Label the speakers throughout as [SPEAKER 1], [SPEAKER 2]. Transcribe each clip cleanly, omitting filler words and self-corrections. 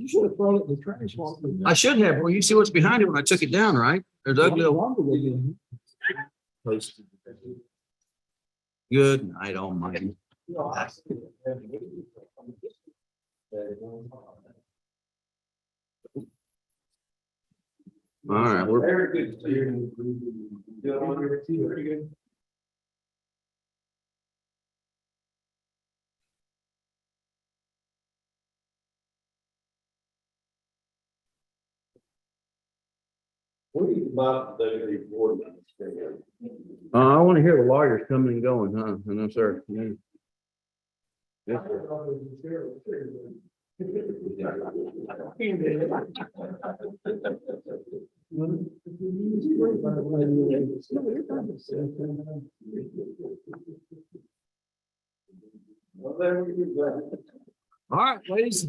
[SPEAKER 1] You should have thrown it in the trash.
[SPEAKER 2] I should have. Well, you see what's behind it when I took it down, right? There's ugly. Good night, almighty. All right, we're
[SPEAKER 3] Very good. Very good. What do you about the report?
[SPEAKER 2] I want to hear the lawyers coming and going, huh? No, sir. Yeah. Yes, sir. All right, ladies.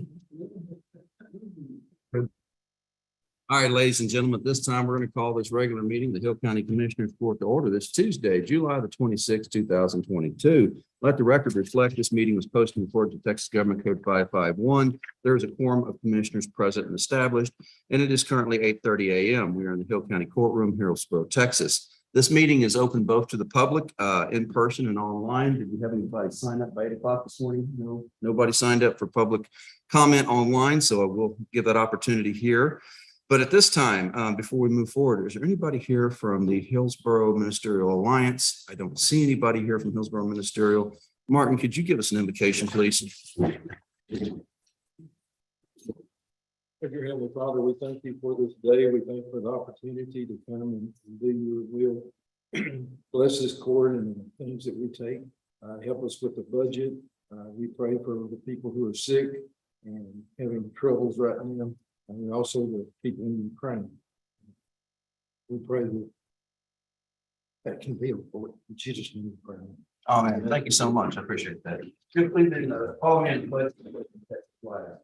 [SPEAKER 2] All right, ladies and gentlemen, at this time, we're going to call this regular meeting, the Hill County Commissioners Court to order this Tuesday, July the 26th, 2022. Let the record reflect this meeting was posted in accordance with Texas Government Code 551. There is a quorum of commissioners present and established, and it is currently 8:30 a.m. We are in the Hill County Courtroom, Harrelsboro, Texas. This meeting is open both to the public, in person and online. Did we have anybody sign up by 8 o'clock this morning? No, nobody signed up for public comment online, so I will give that opportunity here. But at this time, before we move forward, is there anybody here from the Hillsborough Ministerial Alliance? I don't see anybody here from Hillsborough Ministerial. Martin, could you give us an invocation, please?
[SPEAKER 1] Dear Heavenly Father, we thank you for this day. We thank you for the opportunity to come and do your will. Bless this court and the things that we take. Help us with the budget. We pray for the people who are sick and having troubles right now. And also the people in Ukraine. We pray that can be avoided. In Jesus' name we pray.
[SPEAKER 2] Oh, man, thank you so much. I appreciate that. Good, please, follow me and pledge the flag.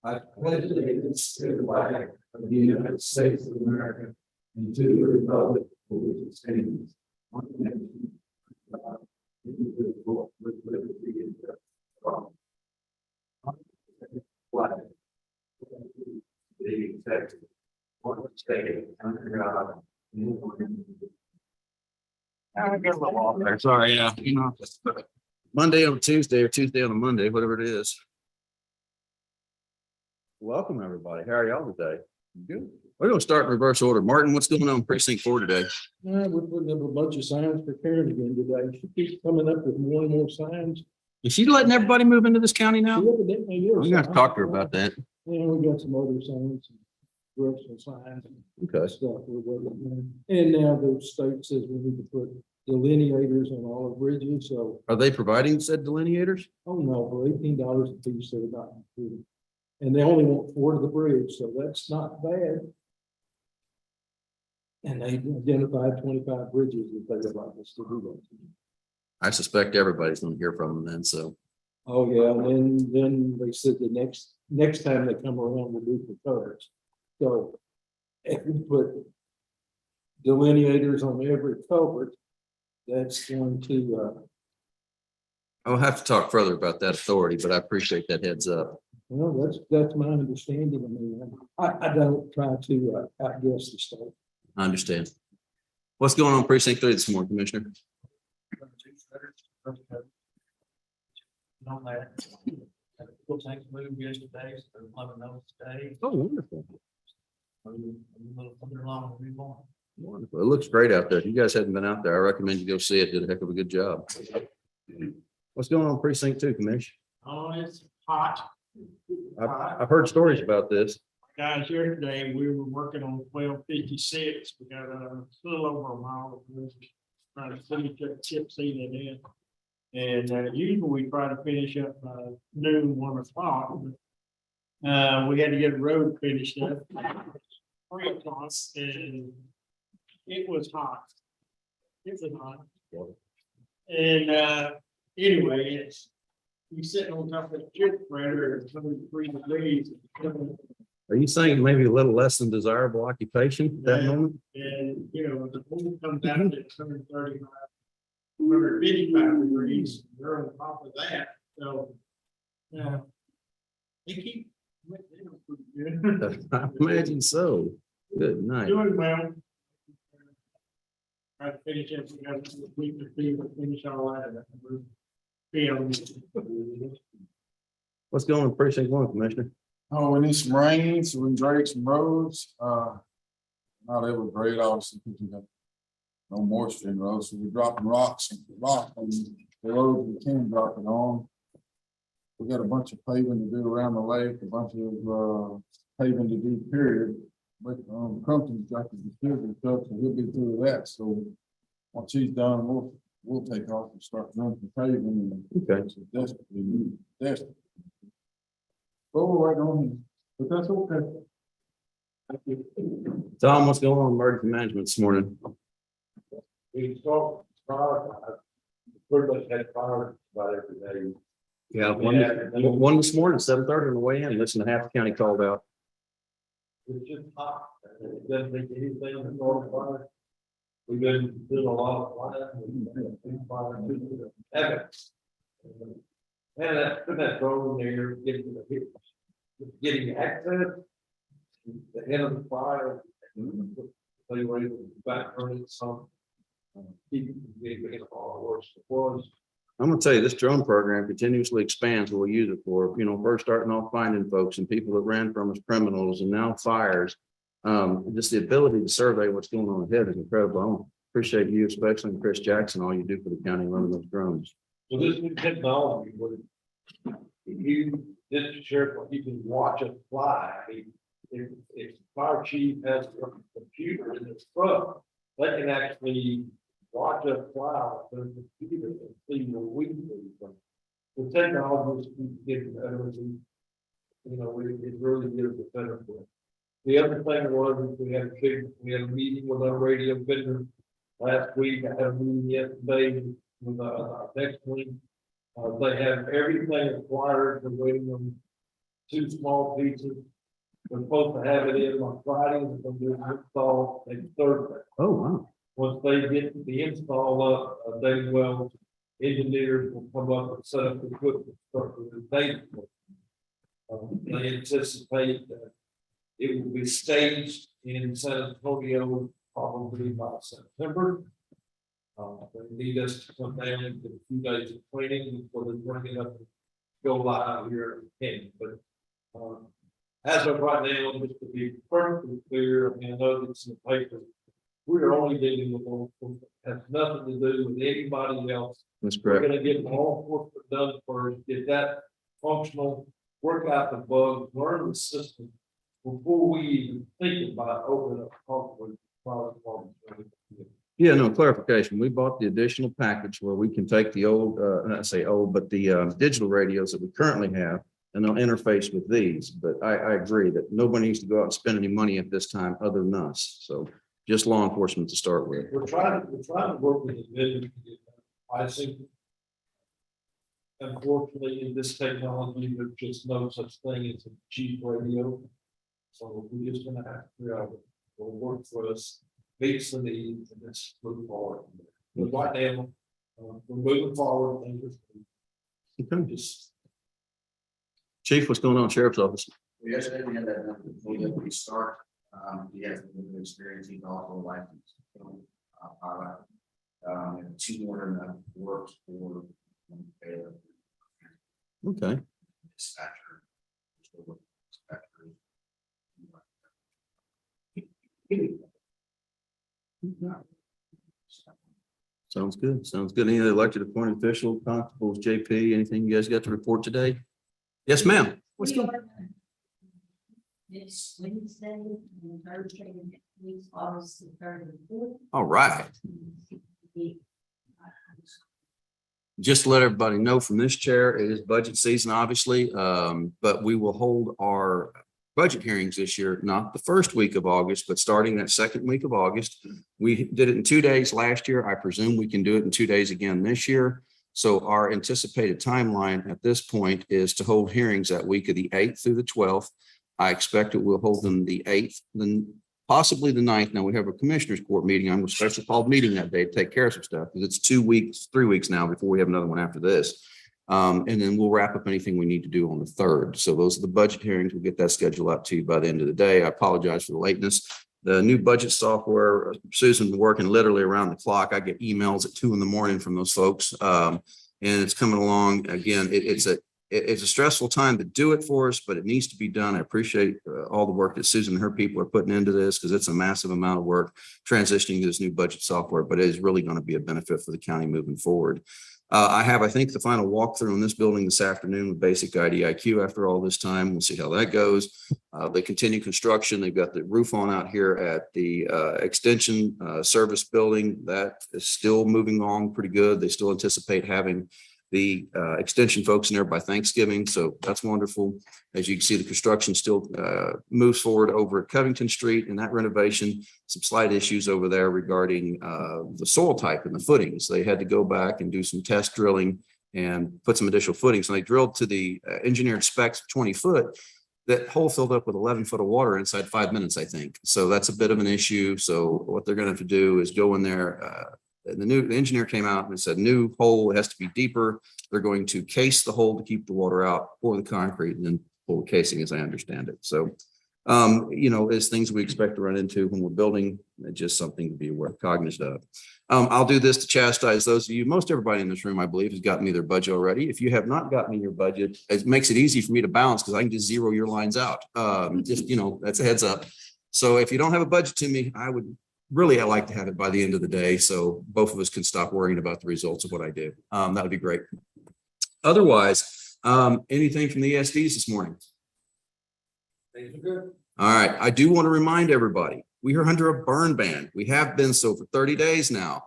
[SPEAKER 2] I pledge allegiance to the flag of the United States of America and to the republic for which it stands, one nation, indivisible, with liberty and justice for all. Flag. The executive, one state, under God. Sorry, yeah, you know, Monday on Tuesday or Tuesday on a Monday, whatever it is. Welcome, everybody. How are y'all today? Good. We're gonna start in reverse order. Martin, what's going on in precinct 4 today?
[SPEAKER 1] We're putting up a bunch of signs for Karen again today. She keeps coming up with more and more signs.
[SPEAKER 2] Is she letting everybody move into this county now?
[SPEAKER 1] She evidently is.
[SPEAKER 2] I'm gonna have to talk to her about that.
[SPEAKER 1] Yeah, we got some other signs, directional signs and
[SPEAKER 2] Okay.
[SPEAKER 1] stuff. We're working on. And now the state says we need to put delineators on all the bridges, so,
[SPEAKER 2] Are they providing said delineators?
[SPEAKER 1] oh no, for $18 a piece, they're not included. And they only want 4 to the bridge, so that's not bad. And they identified 25 bridges that they would like us to do that.
[SPEAKER 2] I suspect everybody's gonna hear from them then, so.
[SPEAKER 1] Oh, yeah, and then they said the next time they come around, we'll do for covers. So if we put delineators on every culvert, that's going to,
[SPEAKER 2] I'll have to talk further about that authority, but I appreciate that heads up.
[SPEAKER 1] well, that's my understanding. I mean, I don't try to outguess the state.
[SPEAKER 2] I understand. What's going on in precinct 3 this morning, Commissioner?
[SPEAKER 4] On that. Full tank moved yesterday, so let me know today.
[SPEAKER 2] Oh, wonderful.
[SPEAKER 4] A little further along, we want.
[SPEAKER 2] Wonderful. It looks great out there. If you guys haven't been out there, I recommend you go see it. Did a heck of a good job. What's going on in precinct 2, Commissioner?
[SPEAKER 4] Oh, it's hot.
[SPEAKER 2] I've heard stories about this.
[SPEAKER 4] Guys, yesterday, we were working on 1256. We got a little over a mile of this, trying to finish that chip sealing in. And usually we try to finish up by noon, 1 o'clock. We had to get a road finished up. 3 o'clock, and it was hot. It was hot. And anyway, it's, you sitting on top of the chip spreader at 103 degrees.
[SPEAKER 2] Are you saying maybe a little less than desirable occupation at that moment?
[SPEAKER 4] And, you know, the pool comes out at 135, 155 degrees, they're on top of that, so. They keep. They don't put
[SPEAKER 2] I imagine so. Good night.
[SPEAKER 4] Doing well. Try to finish it, we got a week or two to finish all that.
[SPEAKER 2] What's going on precinct one, Commissioner?
[SPEAKER 5] Oh, we need some rain, so we can grade some roads, not able to grade, obviously, because we got no moisture in roads, so we're dropping rocks and the roads we can drop it on. We got a bunch of paving to do around the lake, a bunch of, paving to do, period. But, Crumpton's got the distributor stuff, so he'll be through that, so once he's done, we'll take off and start running the paving and.
[SPEAKER 2] Okay.
[SPEAKER 5] So desperately. But we're right on him, but that's okay.
[SPEAKER 2] Tom, what's going on in emergency management this morning?
[SPEAKER 3] We saw fire, pretty much had fire about every day.
[SPEAKER 2] Yeah, one this morning, 7:30 on the way in, listen to half the county called out.
[SPEAKER 3] It's just hot, and it doesn't make anything to start a fire. We've been doing a lot of fire. And that drone there, getting access. The end of the fire. They were able to back burn it some. Keep getting all worse it was.
[SPEAKER 2] I'm gonna tell you, this drone program continuously expands what we use it for. You know, first starting off finding folks and people that ran from us criminals and now fires. Just the ability to survey what's going on ahead is incredible. I appreciate you, especially and Chris Jackson, all you do for the county running those drones.
[SPEAKER 3] So this new technology would, this sheriff, you can watch it fly. I mean, if the fire chief has a computer in his truck, they can actually watch it fly on the computer and see the weed. The technology is getting better. You know, it really gives a better for it. The other thing was, we had a meeting with our radio vendor last week. I had a meeting yesterday with next week. They have everything required. We're waiting on 2 small pieces. We're supposed to have it in on Friday. We're going to do an install next Thursday.
[SPEAKER 2] Oh, wow.
[SPEAKER 3] Once they get the install up, they will, engineers will come up and set up the equipment, start with the data. They anticipate that it will be staged in San Antonio probably by September. They need us to come down and get a few days of training before they bring it up and go live here in Canton. But as of right now, just to be perfectly clear, I mean, I know it's in the paper. We're only dealing with law enforcement. Has nothing to do with anybody else.
[SPEAKER 2] That's
[SPEAKER 3] We're
[SPEAKER 2] correct.
[SPEAKER 3] gonna get law enforcement done first, get that functional, work out the bugs, learn the system. Before we even think about opening up talk with fire department.
[SPEAKER 2] Yeah, no, clarification. We bought the additional package where we can take the old, not say old, but the digital radios that we currently have, and they'll interface with these. But I agree that nobody needs to go out and spend any money at this time other than us. So just law enforcement to start with.
[SPEAKER 3] We're trying to work with the vendor to get pricing. Unfortunately, in this technology, there's just no such thing as a cheap radio. So we're just gonna have to figure out what will work for us, meets the needs, and let's move forward. But right now, we're moving forward. And just
[SPEAKER 2] Chief, what's going on in Sheriff's Office?
[SPEAKER 6] Yesterday, we had that before we start. He has a little bit of experience. He's also licensed. Pilot. And 2 more than that works for.
[SPEAKER 2] Okay.
[SPEAKER 6] Dispatcher.
[SPEAKER 2] Sounds good. Sounds good. Any other elected appointed official, constables, JP, anything you guys got to report today? Yes, ma'am. What's going on?
[SPEAKER 7] It's Wednesday and Thursday next week, August the 3rd and 4th.
[SPEAKER 2] All right. Just to let everybody know from this chair, it is budget season, obviously, but we will hold our budget hearings this year, not the first week of August, but starting that second week of August. We did it in 2 days last year. I presume we can do it in 2 days again this year. So our anticipated timeline at this point is to hold hearings that week of the 8th through the 12th. I expect that we'll hold them the 8th, then possibly the 9th. Now we have a commissioners court meeting. I'm a special called meeting that day to take care of some stuff because it's 2 weeks, 3 weeks now before we have another one after this. And then we'll wrap up anything we need to do on the 3rd. So those are the budget hearings. We'll get that schedule out to you by the end of the day. I apologize for the lateness. The new budget software, Susan's been working literally around the clock. I get emails at 2 a.m. from those folks. And it's coming along. Again, it's a stressful time to do it for us, but it needs to be done. I appreciate all the work that Susan and her people are putting into this because it's a massive amount of work transitioning to this new budget software, but it is really going to be a benefit for the county moving forward. I have, I think, the final walkthrough in this building this afternoon with basic IDIQ after all this time. We'll see how that goes. They continue construction. They've got the roof on out here at the extension service building. That is still moving along pretty good. They still anticipate having the extension folks in there by Thanksgiving. So that's wonderful. As you can see, the construction still moves forward over at Covington Street and that renovation, some slight issues over there regarding the soil type and the footings. They had to go back and do some test drilling and put some additional footings. And they drilled to the engineered specs 20 foot. That hole filled up with 11 foot of water inside 5 minutes, I think. So that's a bit of an issue. So what they're going to have to do is go in there. The engineer came out and said, new hole has to be deeper. They're going to case the hole to keep the water out, pour the concrete, and then pull the casing, as I understand it. So, it's things we expect to run into when we're building, just something to be cognizant of. I'll do this to chastise those of you. Most everybody in this room, I believe, has gotten me their budget already. If you have not gotten me your budget, it makes it easy for me to balance because I can just zero your lines out. That's a heads up. So if you don't have a budget to me, I like to have it by the end of the day. So both of us can stop worrying about the results of what I do. That would be great. Otherwise, anything from the ESDs this morning?
[SPEAKER 3] Things are good.
[SPEAKER 2] All right. I do want to remind everybody, we are under a burn ban. We have been so for 30 days now.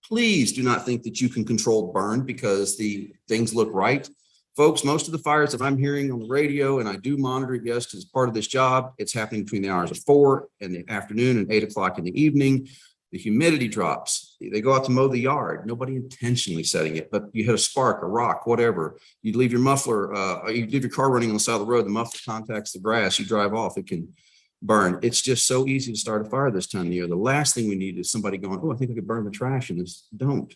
[SPEAKER 2] Please do not think that you can control burn because the things look right. Folks, most of the fires that I'm hearing on the radio, and I do monitor it, yes, as part of this job, it's happening between the hours of 4 in the afternoon and 8 o'clock in the evening. The humidity drops. They go out to mow the yard. Nobody intentionally setting it, but you hit a spark, a rock, whatever. You leave your muffler, you leave your car running on the side of the road, the muffler contacts the grass, you drive off, it can burn. It's just so easy to start a fire this time of year. The last thing we need is somebody going, oh, I think I could burn the trash. And it's don't.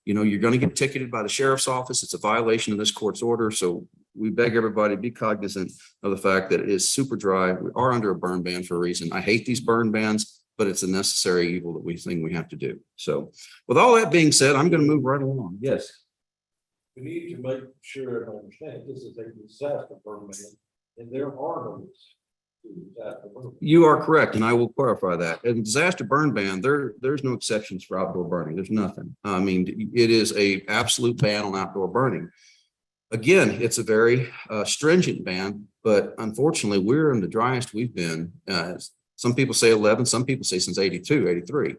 [SPEAKER 2] You're going to get ticketed by the sheriff's office. It's a violation of this court's order. So we beg everybody to be cognizant of the fact that it is super dry. We are under a burn ban for a reason. I hate these burn bans, but it's a necessary evil that we think we have to do. So with all that being said, I'm going to move right along. Yes.
[SPEAKER 3] We need to make sure and understand this is a disaster permit and there are no disaster permits.
[SPEAKER 2] You are correct, and I will clarify that. In disaster burn ban, there's no exceptions for outdoor burning. There's nothing. I mean, it is a absolute ban on outdoor burning. Again, it's a very stringent ban, but unfortunately, we're in the driest we've been. Some people say 11, some people say since 82, 83.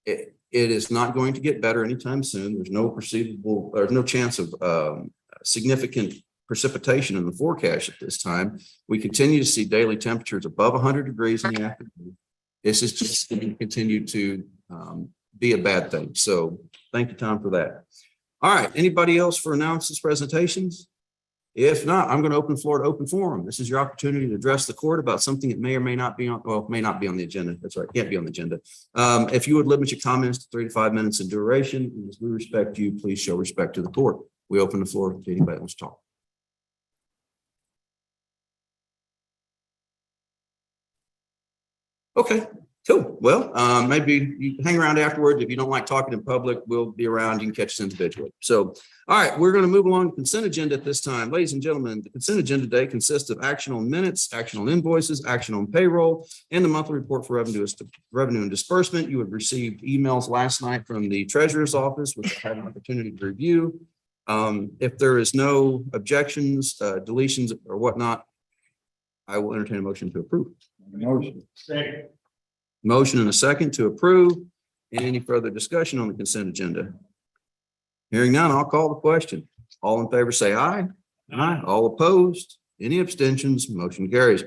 [SPEAKER 2] It is not going to get better anytime soon. There's no chance of significant precipitation in the forecast at this time. We continue to see daily temperatures above 100 degrees in the afternoon. This is just going to continue to be a bad thing. So thank you, Tom, for that. All right. Anybody else for announcements, presentations? If not, I'm going to open the floor to open forum. This is your opportunity to address the court about something that may or may not be on, may not be on the agenda. That's right. Can't be on the agenda. If you would limit your comments to 3 to 5 minutes in duration, and as we respect you, please show respect to the court. We open the floor to anybody that wants to talk. Okay, cool. Well, maybe you hang around afterwards. If you don't like talking in public, we'll be around. You can catch us individually. So, all right, we're going to move along to consent agenda at this time. Ladies and gentlemen, the consent agenda today consists of action on minutes, action on invoices, action on payroll, and the monthly report for revenue and disbursement. You have received emails last night from the treasurer's office, which I had an opportunity to review. If there is no objections, deletions, or whatnot, I will entertain a motion to approve.
[SPEAKER 5] Motion.
[SPEAKER 4] Second.
[SPEAKER 2] Motion and a second to approve. Any further discussion on the consent agenda? Hearing none, I'll call the question. All in favor, say aye. Aye. All opposed? Any abstentions? Motion carries.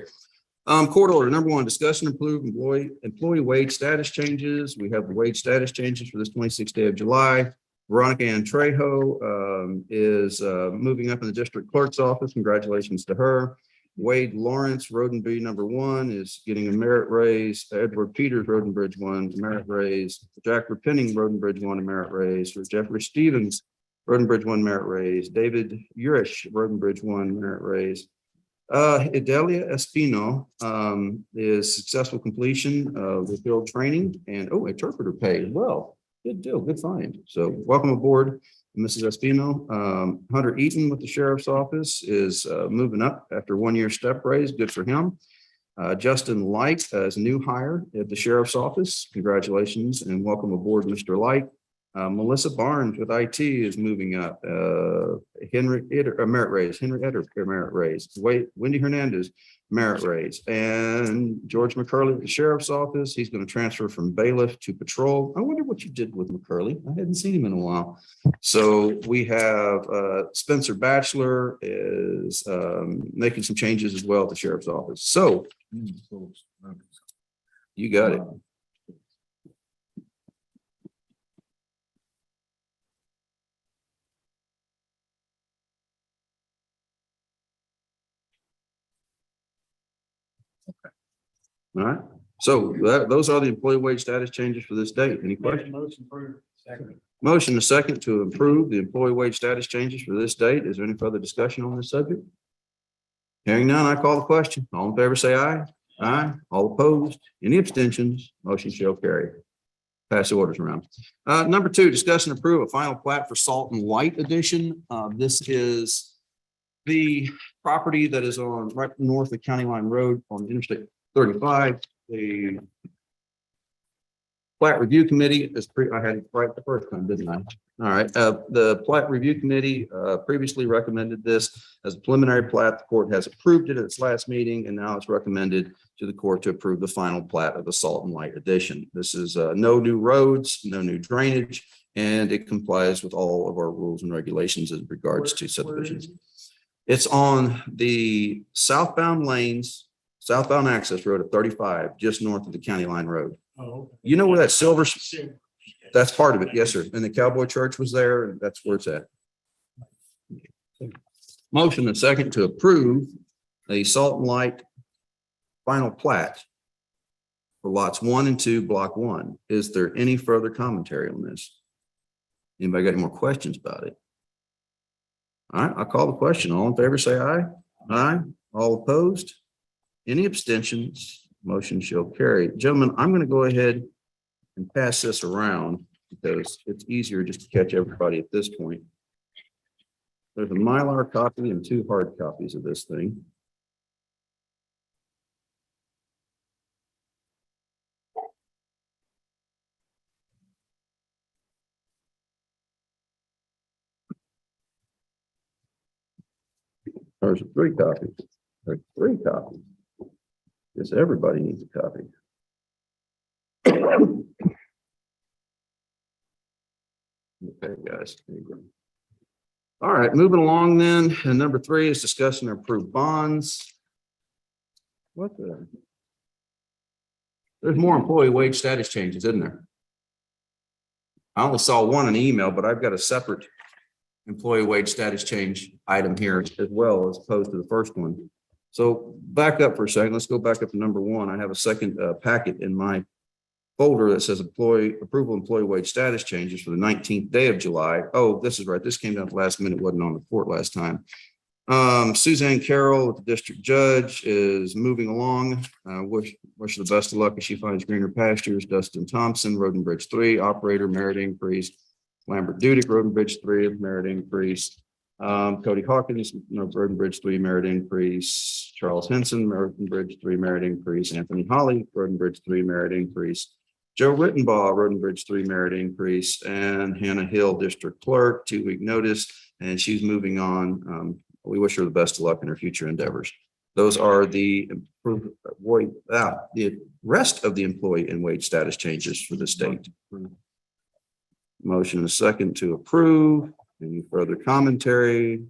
[SPEAKER 2] Court order number 1, discuss and approve employee wage status changes. We have the wage status changes for this 26th day of July. Veronica Ann Trejo is moving up in the district clerk's office. Congratulations to her. Wade Lawrence, Rodenby number 1, is getting a merit raise. Edward Peters, Rodenbridge 1, merit raise. Jack Repenning, Rodenbridge 1, a merit raise. For Jeffrey Stevens, Road and Bridge 1 merit raise. David Urish, Road and Bridge 1 merit raise. Idalia Espino, is successful completion of the field training and, interpreter pay as well. Good deal, good find. So welcome aboard, Mrs. Espino. Hunter Eaton with the Sheriff's Office is, moving up after 1 year step raise. Good for him. Justin Light as a new hire at the Sheriff's Office. Congratulations and welcome aboard, Mr. Light. Melissa Barnes with IT is moving up. Henry Etter, merit raise. Henry Etter, merit raise. Wendy Hernandez, merit raise. And George McCurley at the Sheriff's Office. He's going to transfer from bailiff to patrol. I wonder what you did with McCurley. I hadn't seen him in a while. So we have Spencer Batchelor is making some changes as well at the Sheriff's Office. So you got it. All right, so those are the employee wage status changes for this date. Any questions?
[SPEAKER 4] Motion approved. Second.
[SPEAKER 2] Motion a second to approve the employee wage status changes for this date. Is there any further discussion on this subject? Hearing none, I call the question. All in favor, say aye. Aye. All opposed? Any abstentions? Motion shall carry. Pass the orders around. Number 2, discuss and approve a final plat for Salt and Light Edition. This is the property that is on right north of County Line Road on Interstate 35. The plat review committee is I had it right the first time, didn't I? All right. The plat review committee previously recommended this as a preliminary plat. The court has approved it at its last meeting, and now it's recommended to the court to approve the final plat of the Salt and Light Edition. This is no new roads, no new drainage, and it complies with all of our rules and regulations in regards to subdivisions. It's on the southbound lanes, southbound access road of 35, just north of the County Line Road.
[SPEAKER 4] Oh.
[SPEAKER 2] You know where that silver,
[SPEAKER 4] Silver.
[SPEAKER 2] that's part of it. Yes, sir. And the Cowboy Church was there, and that's where it's at. Motion and second to approve a Salt and Light final plat for lots 1 and 2, block 1. Is there any further commentary on this? Anybody got any more questions about it? All right, I'll call the question. All in favor, say aye. Aye. All opposed? Any abstentions? Motion shall carry. Gentlemen, I'm going to go ahead and pass this around because it's easier just to catch everybody at this point. There's a Mylar copy and 2 hard copies of this thing. There's 3 copies. There's 3 copies. Guess everybody needs a copy. Okay, guys. There you go. All right, moving along then. And number 3 is discuss and approve bonds. What the? There's more employee wage status changes, isn't there? I only saw one in the email, but I've got a separate employee wage status change item here as well, as opposed to the first one. So back up for a second. Let's go back up to number 1. I have a second packet in my folder that says employee wage status changes for the 19th day of July. Oh, this is right. This came down at the last minute. Wasn't on the report last time. Suzanne Carroll, the district judge, is moving along. Wish her the best of luck as she finds greener pastures. Dustin Thompson, Road and Bridge 3 operator, merit increase. Lambert Dudick, Road and Bridge 3 merit increase. Cody Hawkins, Road and Bridge 3 merit increase. Charles Henson, Road and Bridge 3 merit increase. Anthony Holly, Road and Bridge 3 merit increase. Joe Rittenbaugh, Road and Bridge 3 merit increase, and Hannah Hill, district clerk, 2-week notice, and she's moving on. We wish her the best of luck in her future endeavors. Those are the rest of the employee and wage status changes for the state. Motion is second to approve. Any further commentary?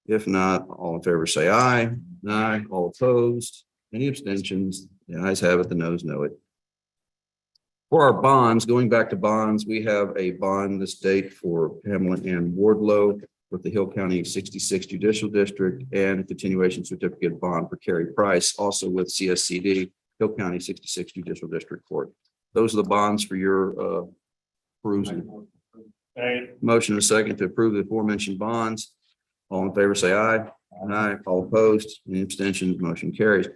[SPEAKER 2] If not, all in favor say aye. Aye. All opposed? Any abstentions? The ayes have it, the noes know it. For our bonds, going back to bonds, we have a bond this date for Pamela Ann Wardlow with the Hill County 66 Judicial District, and a continuation certificate bond for Carrie Price, also with CSCD, Hill County 66 Judicial District Court. Those are the bonds for your perusal. Motion and a second to approve the aforementioned bonds. All in favor, say aye. Aye. All opposed, any abstentions, motion carries.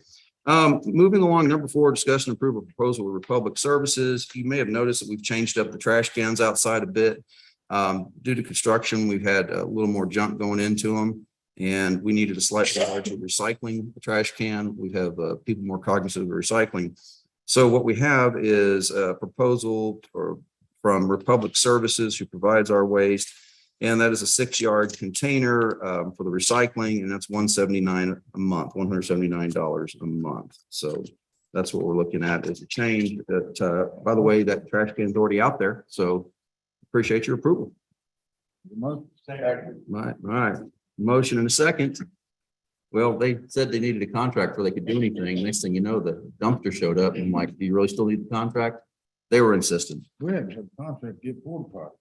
[SPEAKER 2] Moving along, number 4, discuss and approve a proposal with Republic Services. You may have noticed that we've changed up the trash cans outside a bit. Due to construction, we've had a little more junk going into them, and we needed a slightly larger recycling trash can. We have people more cognizant of recycling. So what we have is a proposal from Republic Services, who provides our waste. And that is a 6-yard container for the recycling, and that's $179 a month, $179 a month. So that's what we're looking at as a change. That, by the way, that trash can is already out there. So appreciate your approval. Right. Motion and a second. Well, they said they needed a contract before they could do anything. Next thing you know, the dumpster showed up, and I'm like, do you really still need the contract? They were insistent.
[SPEAKER 5] We haven't had a contract to get porta potties.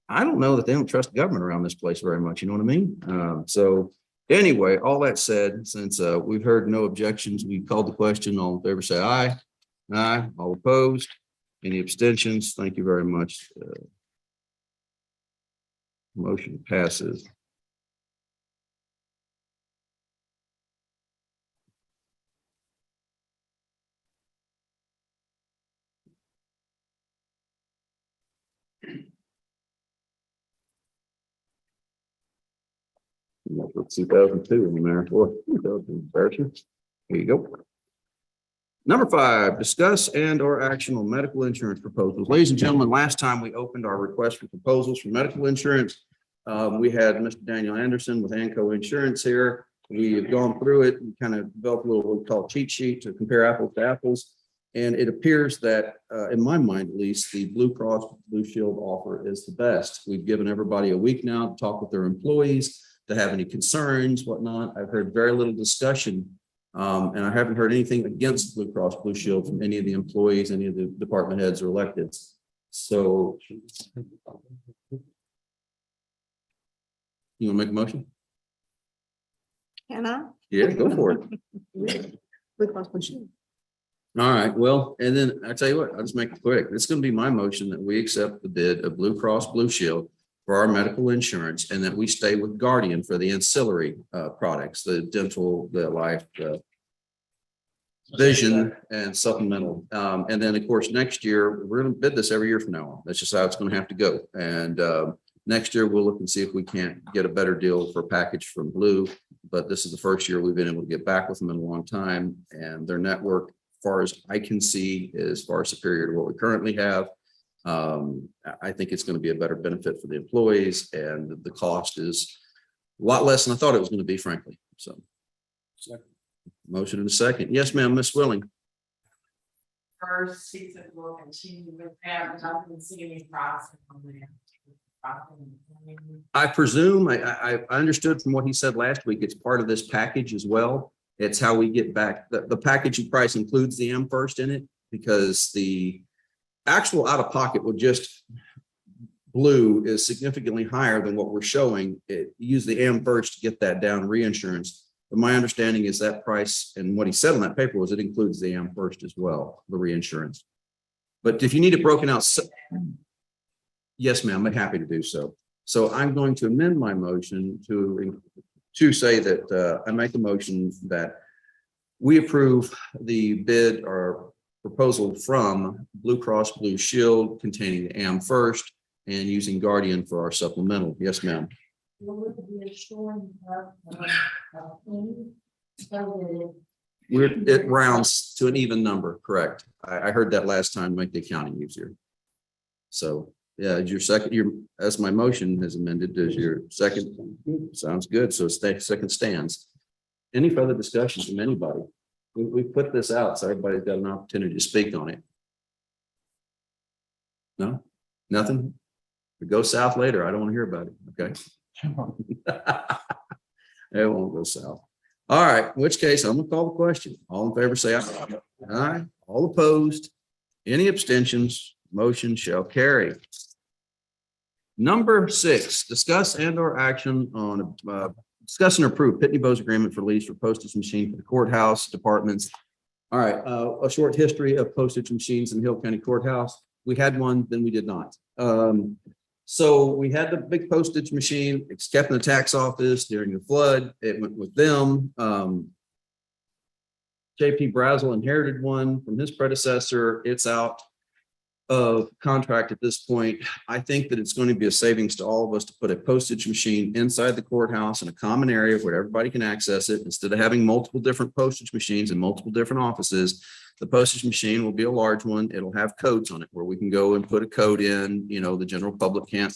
[SPEAKER 2] I don't know that they don't trust the government around this place very much. You know what I mean? So anyway, all that said, since we've heard no objections, we called the question. All in favor, say aye. Aye. All opposed? Any abstentions? Thank you very much. Motion passes. That's what 2002 in there for. Here you go. Number 5, discuss and or action on medical insurance proposals. Ladies and gentlemen, last time we opened our request for proposals for medical insurance, we had Mr. Daniel Anderson with ANCO Insurance here. We have gone through it and kind of developed a little what we call cheat sheet to compare apples to apples. And it appears that, in my mind at least, the Blue Cross Blue Shield offer is the best. We've given everybody a week now to talk with their employees, to have any concerns, whatnot. I've heard very little discussion, and I haven't heard anything against Blue Cross Blue Shield from any of the employees, any of the department heads or electeds. So you want to make a motion?
[SPEAKER 8] Can I?
[SPEAKER 2] Yeah, go for it.
[SPEAKER 8] Blue Cross Blue Shield.
[SPEAKER 2] All right, well, and then I tell you what, I'll just make it quick. It's going to be my motion that we accept the bid of Blue Cross Blue Shield for our medical insurance, and that we stay with Guardian for the ancillary products, the dental, the life, the vision and supplemental. And then of course, next year, we're going to bid this every year from now on. That's just how it's going to have to go. And next year, we'll look and see if we can't get a better deal for a package from Blue. But this is the first year we've been able to get back with them in a long time. And their network, as far as I can see, is far superior to what we currently have. I think it's going to be a better benefit for the employees, and the cost is a lot less than I thought it was going to be, frankly. So motion in a second. Yes, ma'am, Miss Willing.
[SPEAKER 9] First, she said, we'll continue with that, but I didn't see any process on there.
[SPEAKER 2] I presume, I understood from what he said last week, it's part of this package as well. It's how we get back, the packaging price includes the AmFirst in it, because the actual out-of-pocket with just Blue is significantly higher than what we're showing. Use the AmFirst to get that down reinsurance. But my understanding is that price, and what he said on that paper was it includes the AmFirst as well, the reinsurance. But if you need it broken out, yes, ma'am, I'm happy to do so. So I'm going to amend my motion to say that I make a motion that we approve the bid or proposal from Blue Cross Blue Shield containing the AmFirst and using Guardian for our supplemental. Yes, ma'am. It rounds to an even number, correct? I heard that last time, make the accounting easier. So yeah, your second, as my motion has amended, does your second? Sounds good. So second stands. Any further discussion from anybody? We put this out, so everybody's got an opportunity to speak on it. No, nothing. We go south later. I don't want to hear about it. Okay. It won't go south. All right. In which case, I'm gonna call the question. All in favor, say aye. Aye. All opposed. Any abstentions? Motion shall carry. Number 6, discuss and/or action on discuss and approve Pitney Bowes agreement for lease for postage machine for the courthouse departments. All right, a short history of postage machines in Hill County Courthouse. We had one, then we did not. So we had the big postage machine, it's kept in the tax office during the flood. It went with them. JP Brazel inherited one from his predecessor. It's out of contract at this point. I think that it's going to be a savings to all of us to put a postage machine inside the courthouse in a common area where everybody can access it. Instead of having multiple different postage machines in multiple different offices, the postage machine will be a large one. It'll have codes on it where we can go and put a code in, the general public can't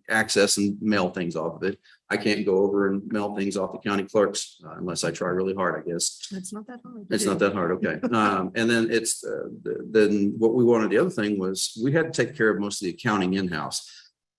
[SPEAKER 2] access and mail things off of it. I can't go over and mail things off the county clerks unless I try really hard, I guess.
[SPEAKER 8] It's not that hard.
[SPEAKER 2] It's not that hard, okay. And then then what we wanted, the other thing was, we had to take care of most of the accounting in-house.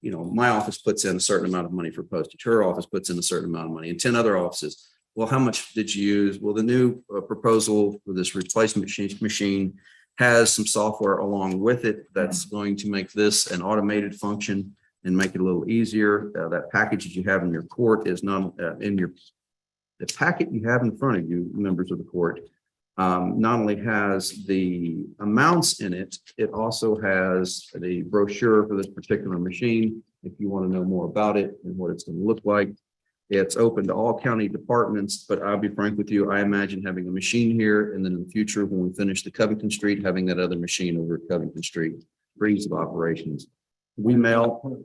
[SPEAKER 2] My office puts in a certain amount of money for postage, her office puts in a certain amount of money, and 10 other offices. Well, how much did you use? Well, the new proposal for this replacement machine has some software along with it that's going to make this an automated function and make it a little easier. That package that you have in your court is not the packet you have in front of you, members of the court, not only has the amounts in it, it also has the brochure for this particular machine. If you want to know more about it and what it's going to look like, it's open to all county departments, but I'll be frank with you, I imagine having a machine here, and then in the future, when we finish the Covington Street, having that other machine over at Covington Street for ease of operations. We mail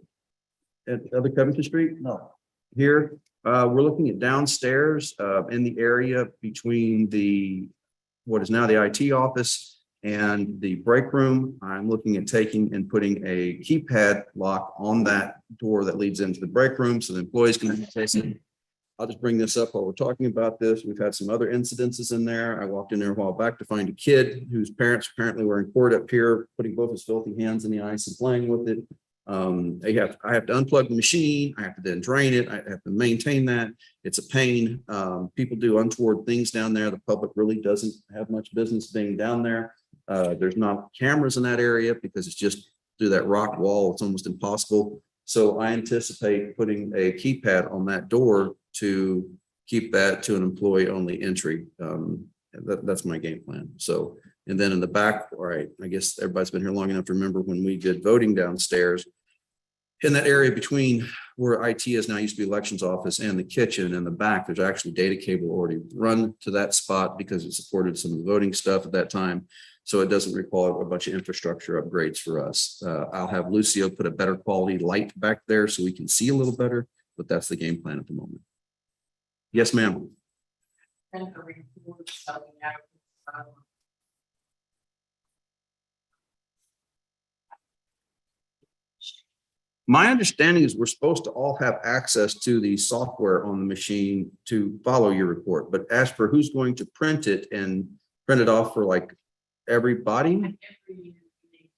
[SPEAKER 2] at other Covington Street?
[SPEAKER 5] No.
[SPEAKER 2] Here, we're looking at downstairs in the area between what is now the IT office and the break room. I'm looking at taking and putting a keypad lock on that door that leads into the break room so the employees can access it. I'll just bring this up while we're talking about this. We've had some other incidences in there. I walked in there a while back to find a kid whose parents apparently were in court up here, putting both his filthy hands in the ice and playing with it. I have to unplug the machine. I have to then drain it. I have to maintain that. It's a pain. People do untoward things down there. The public really doesn't have much business being down there. There's not cameras in that area because it's just through that rock wall. It's almost impossible. So I anticipate putting a keypad on that door to keep that to an employee only entry. That's my game plan. So, and then in the back, all right, I guess everybody's been here long enough to remember when we did voting downstairs. In that area between where IT is now used to be elections office and the kitchen in the back, there's actually data cable already run to that spot because it supported some of the voting stuff at that time. So it doesn't require a bunch of infrastructure upgrades for us. I'll have Lucio put a better quality light back there so we can see a little better, but that's the game plan at the moment. Yes, ma'am.
[SPEAKER 9] And a report something out.
[SPEAKER 2] My understanding is we're supposed to all have access to the software on the machine to follow your report, but as for who's going to print it and print it off for like everybody?
[SPEAKER 9] Every year we need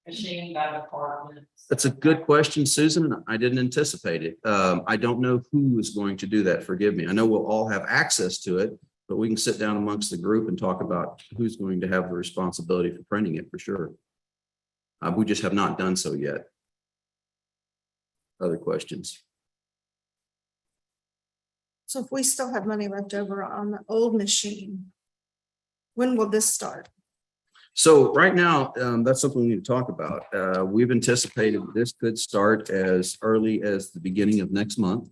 [SPEAKER 9] machine by department.
[SPEAKER 2] That's a good question, Susan. I didn't anticipate it. I don't know who is going to do that. Forgive me. I know we'll all have access to it, but we can sit down amongst the group and talk about who's going to have the responsibility for printing it for sure. We just have not done so yet. Other questions?
[SPEAKER 8] So if we still have money left over on the old machine, when will this start?
[SPEAKER 2] So right now, that's something we need to talk about. We've anticipated this could start as early as the beginning of next month,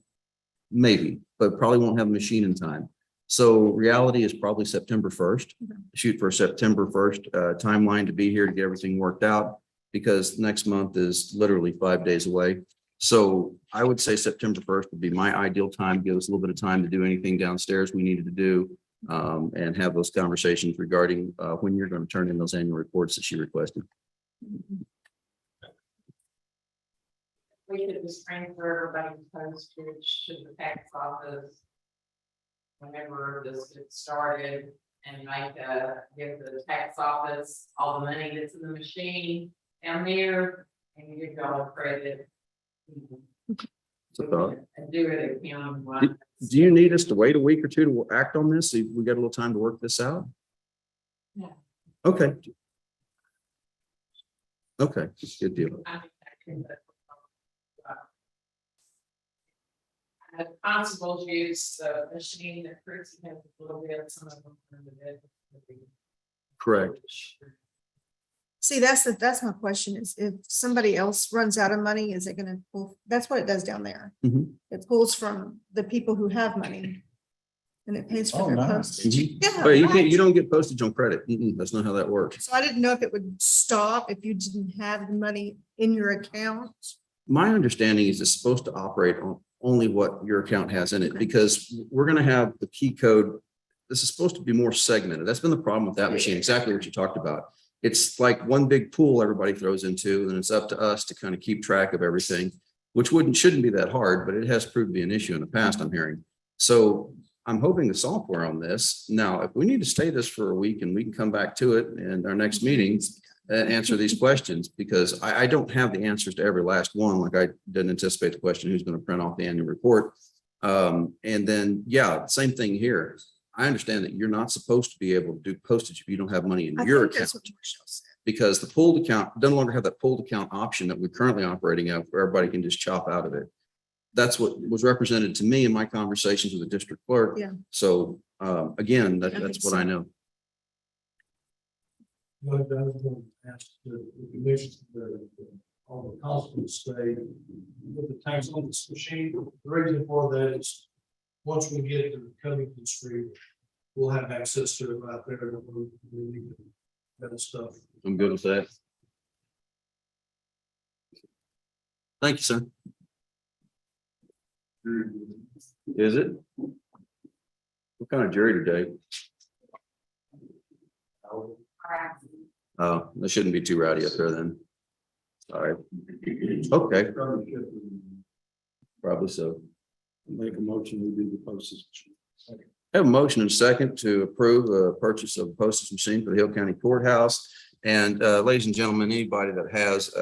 [SPEAKER 2] maybe, but probably won't have a machine in time. So reality is probably September 1st. Shoot for September 1st timeline to be here to get everything worked out because next month is literally 5 days away. So I would say September 1st would be my ideal time, give us a little bit of time to do anything downstairs we needed to do and have those conversations regarding when you're going to turn in those annual reports that she requested.
[SPEAKER 9] We could just transfer everybody's postage to the tax office. Whenever this gets started and give the tax office all the money that's in the machine down there and you give y'all a credit.
[SPEAKER 2] It's a thought.
[SPEAKER 9] And do it accounting.
[SPEAKER 2] Do you need us to wait a week or two to act on this? We got a little time to work this out?
[SPEAKER 9] Yeah.
[SPEAKER 2] Okay. Okay, good deal.
[SPEAKER 9] Constables use the machine that Chrissy has a little bit, some of them.
[SPEAKER 2] Correct.
[SPEAKER 8] See, that's my question is if somebody else runs out of money, is it gonna pull? That's what it does down there.
[SPEAKER 2] Mhm.
[SPEAKER 8] It pulls from the people who have money. And it pays
[SPEAKER 5] Oh,
[SPEAKER 8] for their
[SPEAKER 5] nice.
[SPEAKER 8] postage. Yeah,
[SPEAKER 2] But you can't,
[SPEAKER 8] right.
[SPEAKER 2] you don't get postage on credit. That's not how that works.
[SPEAKER 8] So I didn't know if it would stop if you didn't have the money in your account.
[SPEAKER 2] My understanding is it's supposed to operate on only what your account has in it,
[SPEAKER 8] Okay.
[SPEAKER 2] because we're gonna have the key code. This is supposed to be more segmented. That's been the problem with that machine, exactly what you talked about. It's like one big pool everybody throws into, and it's up to us to kind of keep track of everything, which shouldn't be that hard, but it has proved to be an issue in the past, I'm hearing. So I'm hoping the software on this. Now, if we need to stay this for a week and we can come back to it in our next meetings and answer these questions, because I don't have the answers to every last one. Like I didn't anticipate the question, who's going to print off the annual report? And then, yeah, same thing here. I understand that you're not supposed to be able to do postage if you don't have money in
[SPEAKER 8] I
[SPEAKER 2] your
[SPEAKER 8] think
[SPEAKER 2] account,
[SPEAKER 8] that's what Michelle said.
[SPEAKER 2] because the pooled account no longer have that pooled account option that we're currently operating at, where everybody can just chop out of it. That's what was represented to me in my conversations with the district clerk.
[SPEAKER 8] Yeah.
[SPEAKER 2] So, again,
[SPEAKER 8] think
[SPEAKER 2] that's what
[SPEAKER 8] so.
[SPEAKER 2] I know.
[SPEAKER 3] But I was going to ask the commission, on the constant stay with the tax on this machine. The reason for that is, once we get to Covington Street, we'll have access to it right there. We need that stuff.
[SPEAKER 2] I'm good with that. Thank you, sir. Is it? What kind of jury today? Oh, that shouldn't be too rowdy up there then. All right. Okay, probably so.
[SPEAKER 1] Make a motion, we do the postage.
[SPEAKER 2] I have a motion and a second to approve a purchase of a postage machine for the Hill County Courthouse. And ladies and gentlemen, anybody that has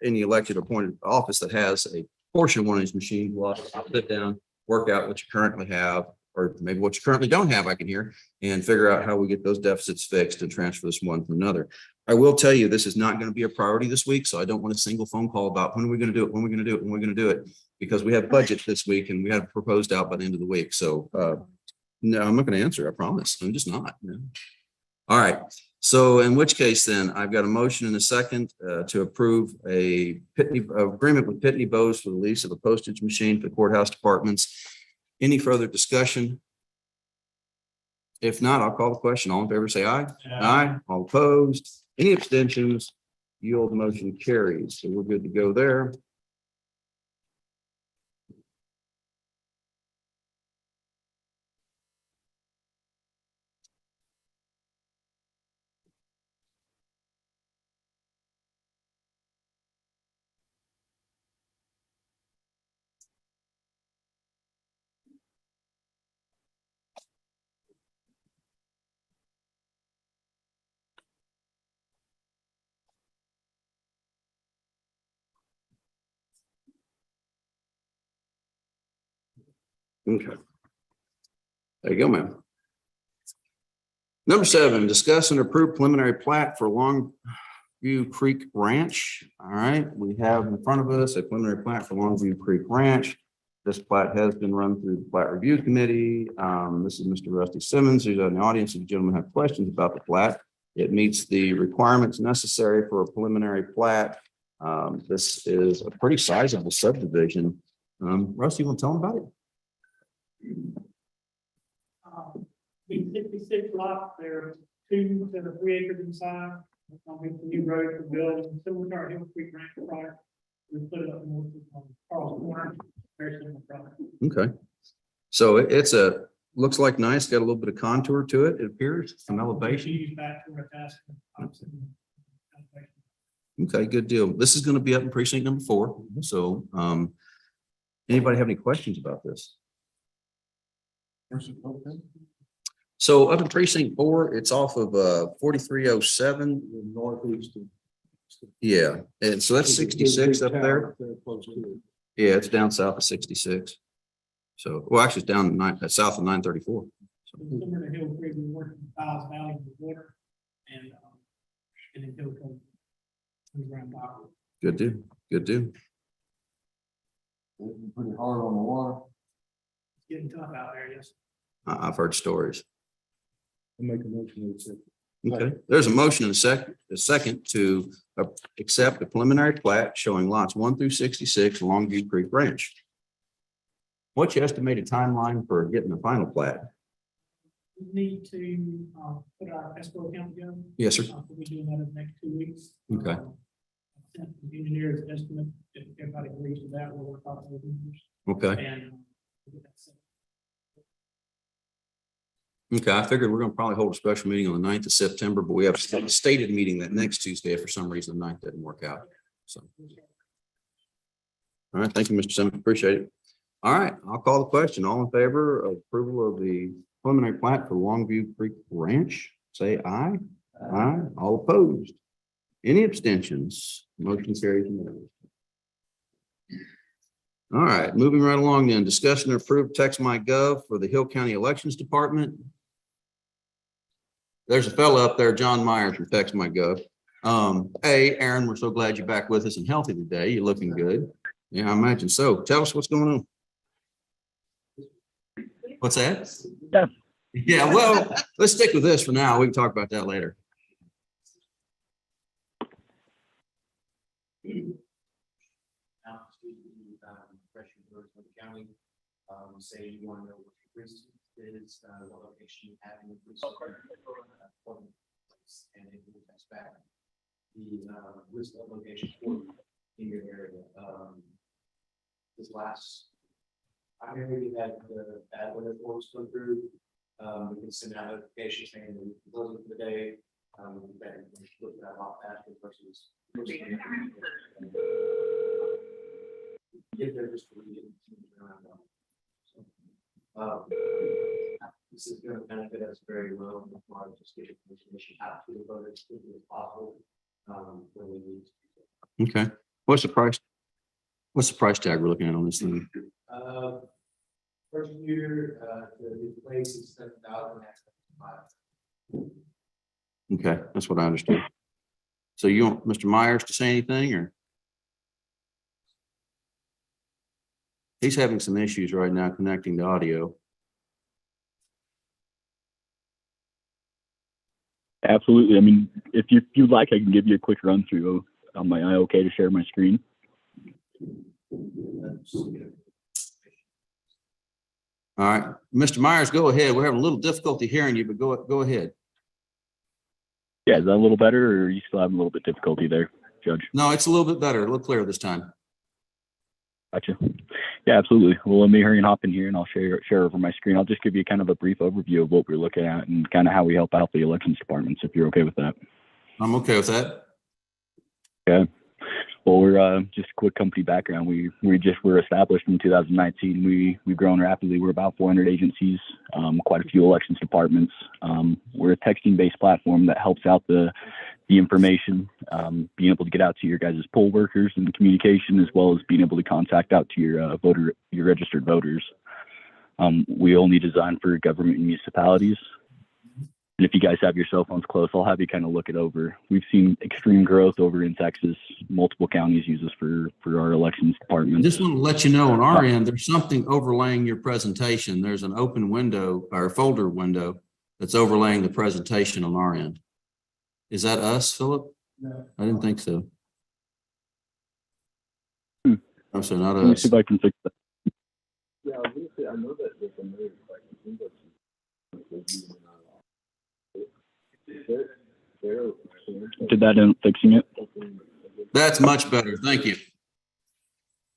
[SPEAKER 2] any elected or appointed office that has a portion of one of these machines, will sit down, work out what you currently have, or maybe what you currently don't have, I can hear, and figure out how we get those deficits fixed and transfer this one to another. I will tell you, this is not going to be a priority this week, so I don't want a single phone call about when are we going to do it, when we're going to do it, when we're going to do it, because we have budget this week and we have proposed out by the end of the week. So no, I'm not going to answer. I promise. I'm just not. No. All right. So in which case then I've got a motion and a second to approve a agreement with Pitney Bowes for the lease of a postage machine for the courthouse departments. Any further discussion? If not, I'll call the question. All in favor, say aye. Aye. All opposed? Any abstentions? Yield motion carries. So we're good to go there. Okay. There you go, ma'am. Number 7, discuss and approve preliminary plat for Longview Creek Ranch. All right, we have in front of us a preliminary plat for Longview Creek Ranch. This plat has been run through the plat review committee. This is Mr. Rusty Simmons, who's in the audience. If you gentlemen have questions about the plat, it meets the requirements necessary for a preliminary plat. This is a pretty sizable subdivision. Rusty, you want to tell them about it?
[SPEAKER 4] Be 56 lots, there are 2 that are 3 acres inside. On the new road for building, similar to our Hill Creek Ranch product. We put it up north of Carl's Corner, very similar product.
[SPEAKER 2] Okay. So it's looks like nice, got a little bit of contour to it, it appears, some elevation.
[SPEAKER 4] Use back to our task.
[SPEAKER 2] Okay, good deal. This is going to be up in precinct number 4. So anybody have any questions about this? So up in precinct 4, it's off of 4307.
[SPEAKER 1] Northeast.
[SPEAKER 2] Yeah, and so that's 66 up there.
[SPEAKER 1] Close to it.
[SPEAKER 2] Yeah, it's down south of 66. So, well, actually, it's down south of 934.
[SPEAKER 4] Similar to Hill Creek, we work in Files Valley with water and then Hill Creek. Around top.
[SPEAKER 2] Good deal. Good deal.
[SPEAKER 5] Pretty hard on the water.
[SPEAKER 4] Getting tough out there, yes.
[SPEAKER 2] I've heard stories.
[SPEAKER 1] I make a motion to accept.
[SPEAKER 2] Okay, there's a motion and a second to accept the preliminary plat showing lots 1 through 66 Longview Creek Ranch. What's your estimated timeline for getting the final plat?
[SPEAKER 4] We need to, put our escrow account together.
[SPEAKER 2] Yes, sir.
[SPEAKER 4] We'll be doing that in the next 2 weeks.
[SPEAKER 2] Okay.
[SPEAKER 4] The engineer's estimate, if everybody agrees with that, we'll work out those numbers
[SPEAKER 2] Okay,
[SPEAKER 4] and. we'll get that set.
[SPEAKER 2] okay, I figured we're gonna probably hold a special meeting on the 9th of September, but we have a stated meeting that next Tuesday. If for some reason the 9th didn't work out, so. All right, thank you, Mr. Simmons, appreciate it. All right, I'll call the question. All in favor of approval of the preliminary plat for Longview Creek Ranch, say aye. Aye. All opposed? Any abstentions? Motion carries unanimously. All right, moving right along then, discussion and approve text my gov for the Hill County Elections Department. There's a fellow up there, John Myers from text my gov. Hey, Aaron, we're so glad you're back with us and healthy today. You're looking good. Yeah, I imagine so. Tell us what's going on. What's that?
[SPEAKER 10] Yeah.
[SPEAKER 2] Yeah, well, let's stick with this for now. We can talk about that later.
[SPEAKER 6] Freshman voters of the county, say you want to know what your precinct is, what location you have in the precinct. And it will test back the list of locations for you in your area. This last, I remember we had the bad weather force come through. We can send out notifications saying that we're closing for the day. That look at that a lot faster versus. Get there just to get around. This is going to benefit us very well as far as just getting information out to the voters as quickly as possible. When we need to.
[SPEAKER 2] Okay, what's the price? What's the price tag we're looking at on this thing?
[SPEAKER 6] First year, the place is 7,000.
[SPEAKER 2] Okay, that's what I understood. So you want Mr. Myers to say anything or? He's having some issues right now connecting the audio.
[SPEAKER 10] Absolutely. I mean, if you'd like, I can give you a quick run through. Am I okay to share my screen?
[SPEAKER 2] All right, Mr. Myers, go ahead. We're having a little difficulty hearing you, but go ahead.
[SPEAKER 10] Yeah, is that a little better, or are you still having a little bit difficulty there, Judge?
[SPEAKER 2] No, it's a little bit better, a little clearer this time.
[SPEAKER 10] Gotcha. Yeah, absolutely. Well, let me hurry and hop in here and I'll share over my screen. I'll just give you kind of a brief overview of what we're looking at and kind of how we help out the elections departments, if you're okay with that.
[SPEAKER 2] I'm okay with that.
[SPEAKER 10] Okay. Well, we're just a quick company background. We were established in 2019. We've grown rapidly. We're about 400 agencies, quite a few elections departments. We're a texting-based platform that helps out the information, being able to get out to your guys' poll workers and communication, as well as being able to contact out to your registered voters. We only design for government and municipalities. And if you guys have your cell phones close, I'll have you kind of look it over. We've seen extreme growth over in Texas. Multiple counties use us for our elections
[SPEAKER 2] I
[SPEAKER 10] department.
[SPEAKER 2] just want to let you know on our end, there's something overlaying your presentation. There's an open window or folder window that's overlaying the presentation on our end. Is that us, Philip?
[SPEAKER 5] No.
[SPEAKER 2] I didn't think so.
[SPEAKER 10] Hmm.
[SPEAKER 2] I'm sorry, not
[SPEAKER 10] Let me
[SPEAKER 2] us.
[SPEAKER 10] see if I can fix that.
[SPEAKER 5] Yeah, I know that there's a move,
[SPEAKER 10] Did that end up fixing it?
[SPEAKER 2] That's much better. Thank you.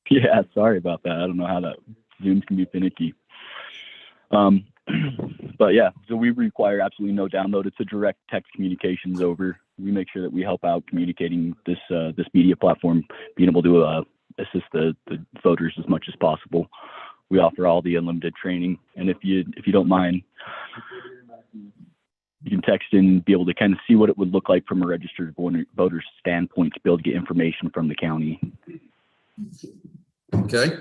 [SPEAKER 10] Yeah, sorry about that. I don't know how that Zooms can be finicky. But yeah, so we require absolutely no download. It's a direct text communications over. We make sure that we help out communicating this media platform, being able to assist the voters as much as possible. We offer all the unlimited training, and if you don't mind, you can text in and be able to kind of see what it would look like from a registered voter's standpoint to be able to get information from the county.
[SPEAKER 2] Okay.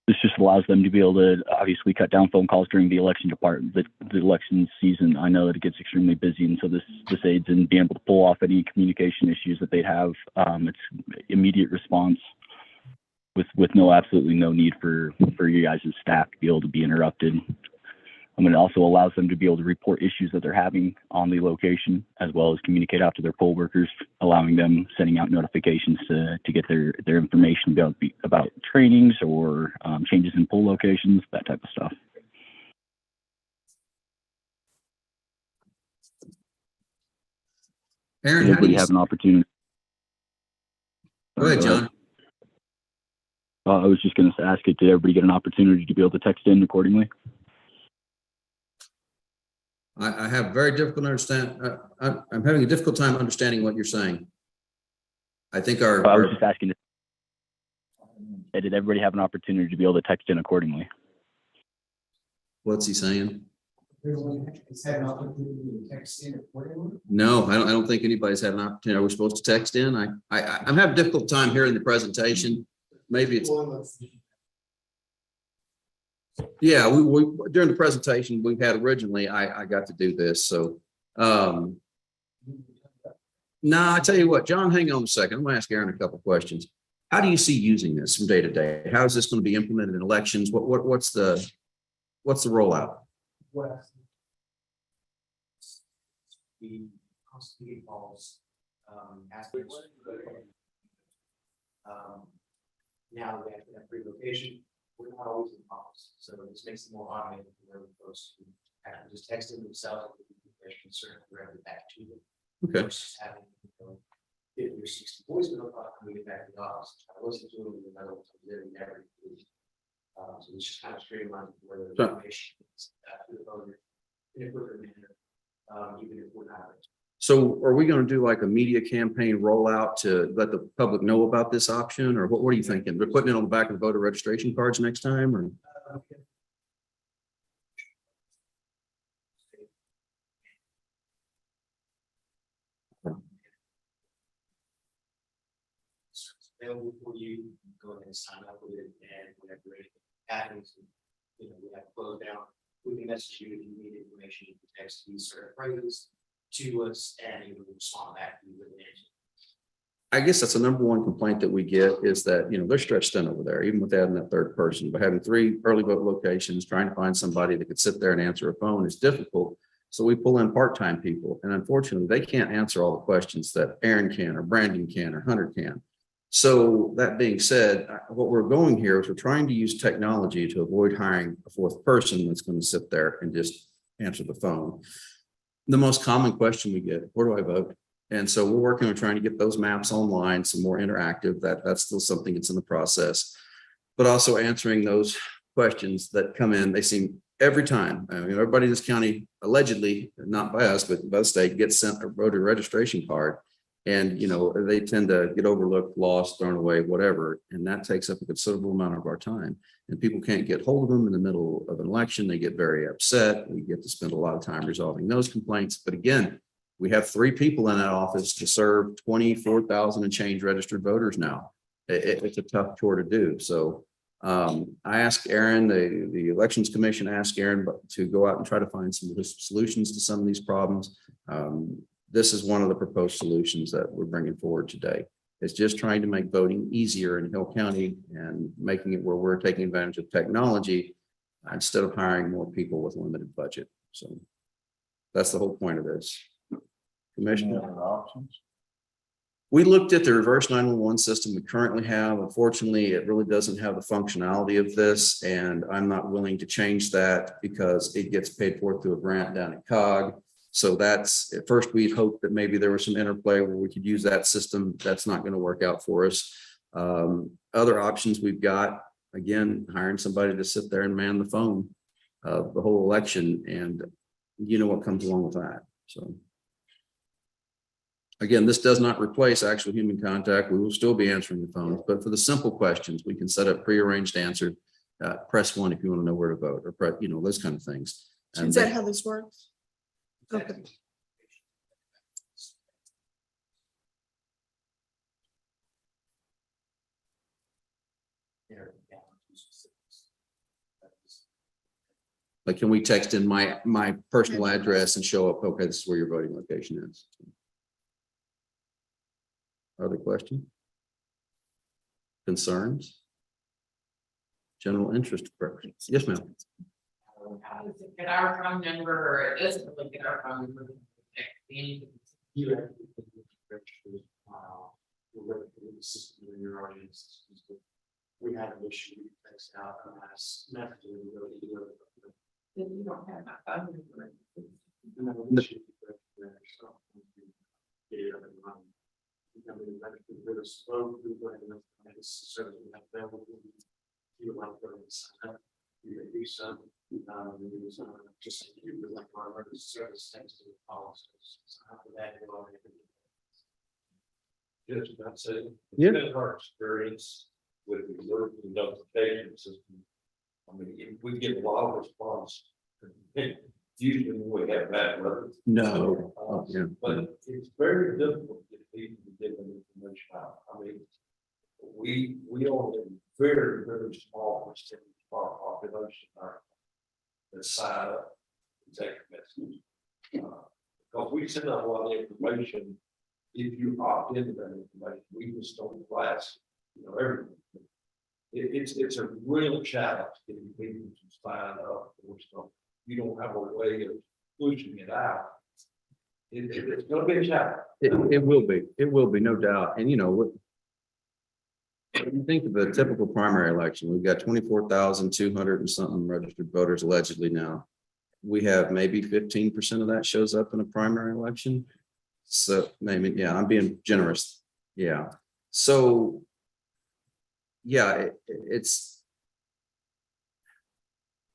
[SPEAKER 10] This just allows them to be able to obviously cut down phone calls during the election department, the election season. I know that it gets extremely busy, and so this aids in being able to pull off any communication issues that they'd have. It's immediate response with absolutely no need for you guys' staff to be able to be interrupted. It also allows them to be able to report issues that they're having on the location, as well as communicate out to their poll workers, allowing them sending out notifications to get their information about trainings or changes in poll locations, that type of stuff.
[SPEAKER 2] Aaron,
[SPEAKER 10] Did
[SPEAKER 2] how do
[SPEAKER 10] everybody
[SPEAKER 2] you,
[SPEAKER 10] have an opportunity?
[SPEAKER 2] go ahead, John.
[SPEAKER 10] I was just going to ask it, did everybody get an opportunity to be able to text in accordingly?
[SPEAKER 2] I have very difficult understand. I'm having a difficult time understanding what you're saying. I think
[SPEAKER 10] I was just asking, did everybody have an opportunity to be able to text in accordingly?
[SPEAKER 2] what's he saying?
[SPEAKER 6] Is that an opportunity to text in accordingly?
[SPEAKER 2] No, I don't think anybody's had an opportunity. Are we supposed to text in? I'm having a difficult time hearing the presentation. Maybe it's, yeah, we during the presentation we've had originally, I got to do this. So, no, I tell you what, John, hang on a second. I'm gonna ask Aaron a couple questions. How do you see using this from day to day? How is this going to be implemented in elections? What's the rollout?
[SPEAKER 6] The constantly calls, aspects. Now we have to have pre-location, we're not always in calls, so this makes it more automated for folks to have to just text in themselves, they're concerned directly back to them.
[SPEAKER 2] Okay.
[SPEAKER 6] Versus having, 50 or 60 voicemail calls coming back to the office, try to listen to them, and another one comes in and never. So it's just kind of streamlined where the information is to the voter in a quicker manner, even if we're not.
[SPEAKER 2] So are we going to do like a media campaign rollout to let the public know about this option, or what are you thinking? We're putting it on the back of the voter registration cards next time, or?
[SPEAKER 6] Available for you, go ahead and sign up with it, and whenever it happens, we have to close down. We can message you if you need information, you can text these certain phrases to us, and you will respond back to you with an answer.
[SPEAKER 2] I guess that's the number one complaint that we get is that, they're stretched thin over there, even with adding that third person, but having 3 early vote locations, trying to find somebody that could sit there and answer a phone is difficult. So we pull in part-time people, and unfortunately they can't answer all the questions that Aaron can, or Brandon can, or Hunter can. So that being said, what we're going here is we're trying to use technology to avoid hiring a 4th person that's going to sit there and just answer the phone. The most common question we get, where do I vote? And so we're working on trying to get those maps online, some more interactive. That's still something that's in the process, but also answering those questions that come in. They seem every time. Everybody in this county, allegedly, not by us, but by the state, gets sent a voter registration card. And, they tend to get overlooked, lost, thrown away, whatever. And that takes up a considerable amount of our time. And people can't get hold of them in the middle of an election. They get very upset. We get to spend a lot of time resolving those complaints. But again, we have 3 people in that office to serve 24,000 and change registered voters now. It's a tough chore to do. So I asked Aaron, the Elections Commission asked Aaron to go out and try to find some solutions to some of these problems. This is one of the proposed solutions that we're bringing forward today. It's just trying to make voting easier in Hill County and making it where we're taking advantage of technology instead of hiring more people with limited budget. So that's the whole point of this. Commissioner,
[SPEAKER 5] Options.
[SPEAKER 2] we looked at the reverse 911 system we currently have. Unfortunately, it really doesn't have the functionality of this, and I'm not willing to change that because it gets paid for through a grant down at COG. So that's, at first we'd hoped that maybe there was some interplay where we could use that system. That's not going to work out for us. Other options we've got, again, hiring somebody to sit there and man the phone the whole election, and what comes along with that. So again, this does not replace actual human contact. We will still be answering the phones, but for the simple questions, we can set up prearranged answers. Press 1 if you want to know where to vote, or press, those kind of things.
[SPEAKER 8] Is that how this works? Okay.
[SPEAKER 2] Like, can we text in my personal address and show up, okay, this is where your voting location is? Other questions? Concerns? General interest preference? Yes, ma'am.
[SPEAKER 9] How does it get our phone number, or it doesn't really get our phone number?
[SPEAKER 6] You have to register, the system in your audience. We had an issue, we fixed out, last method, we really do it.
[SPEAKER 9] Then you don't have my phone number.
[SPEAKER 6] And then we should be registered, so get it up and running. You come in, register with us, vote, we go ahead and make this service we have available. You would like to go and sign up, you may do some, just like you would like our emergency service thanks to the policies. So after that, you'll all make it.
[SPEAKER 3] Yes, that's it.
[SPEAKER 2] Yeah.
[SPEAKER 3] It's been our experience with the alert and notification system. I mean, we get a lot of response. Usually when we have bad weather.
[SPEAKER 2] No. Oh, yeah.
[SPEAKER 3] But it's very difficult to get people to get them information out. I mean, we only have very, very small percentage of our population are that sign up to take a message. Because we send out a lot of information. If you opt into that information, we just don't blast, everything. It's a real challenge getting people to sign up for stuff. You don't have a way of pushing it out. It's gonna be a challenge.
[SPEAKER 2] It will be, no doubt. And what? When you think of a typical primary election, we've got 24,200 and something registered voters allegedly now. We have maybe 15% of that shows up in a primary election. So maybe, yeah, I'm being generous. Yeah. So, yeah, it's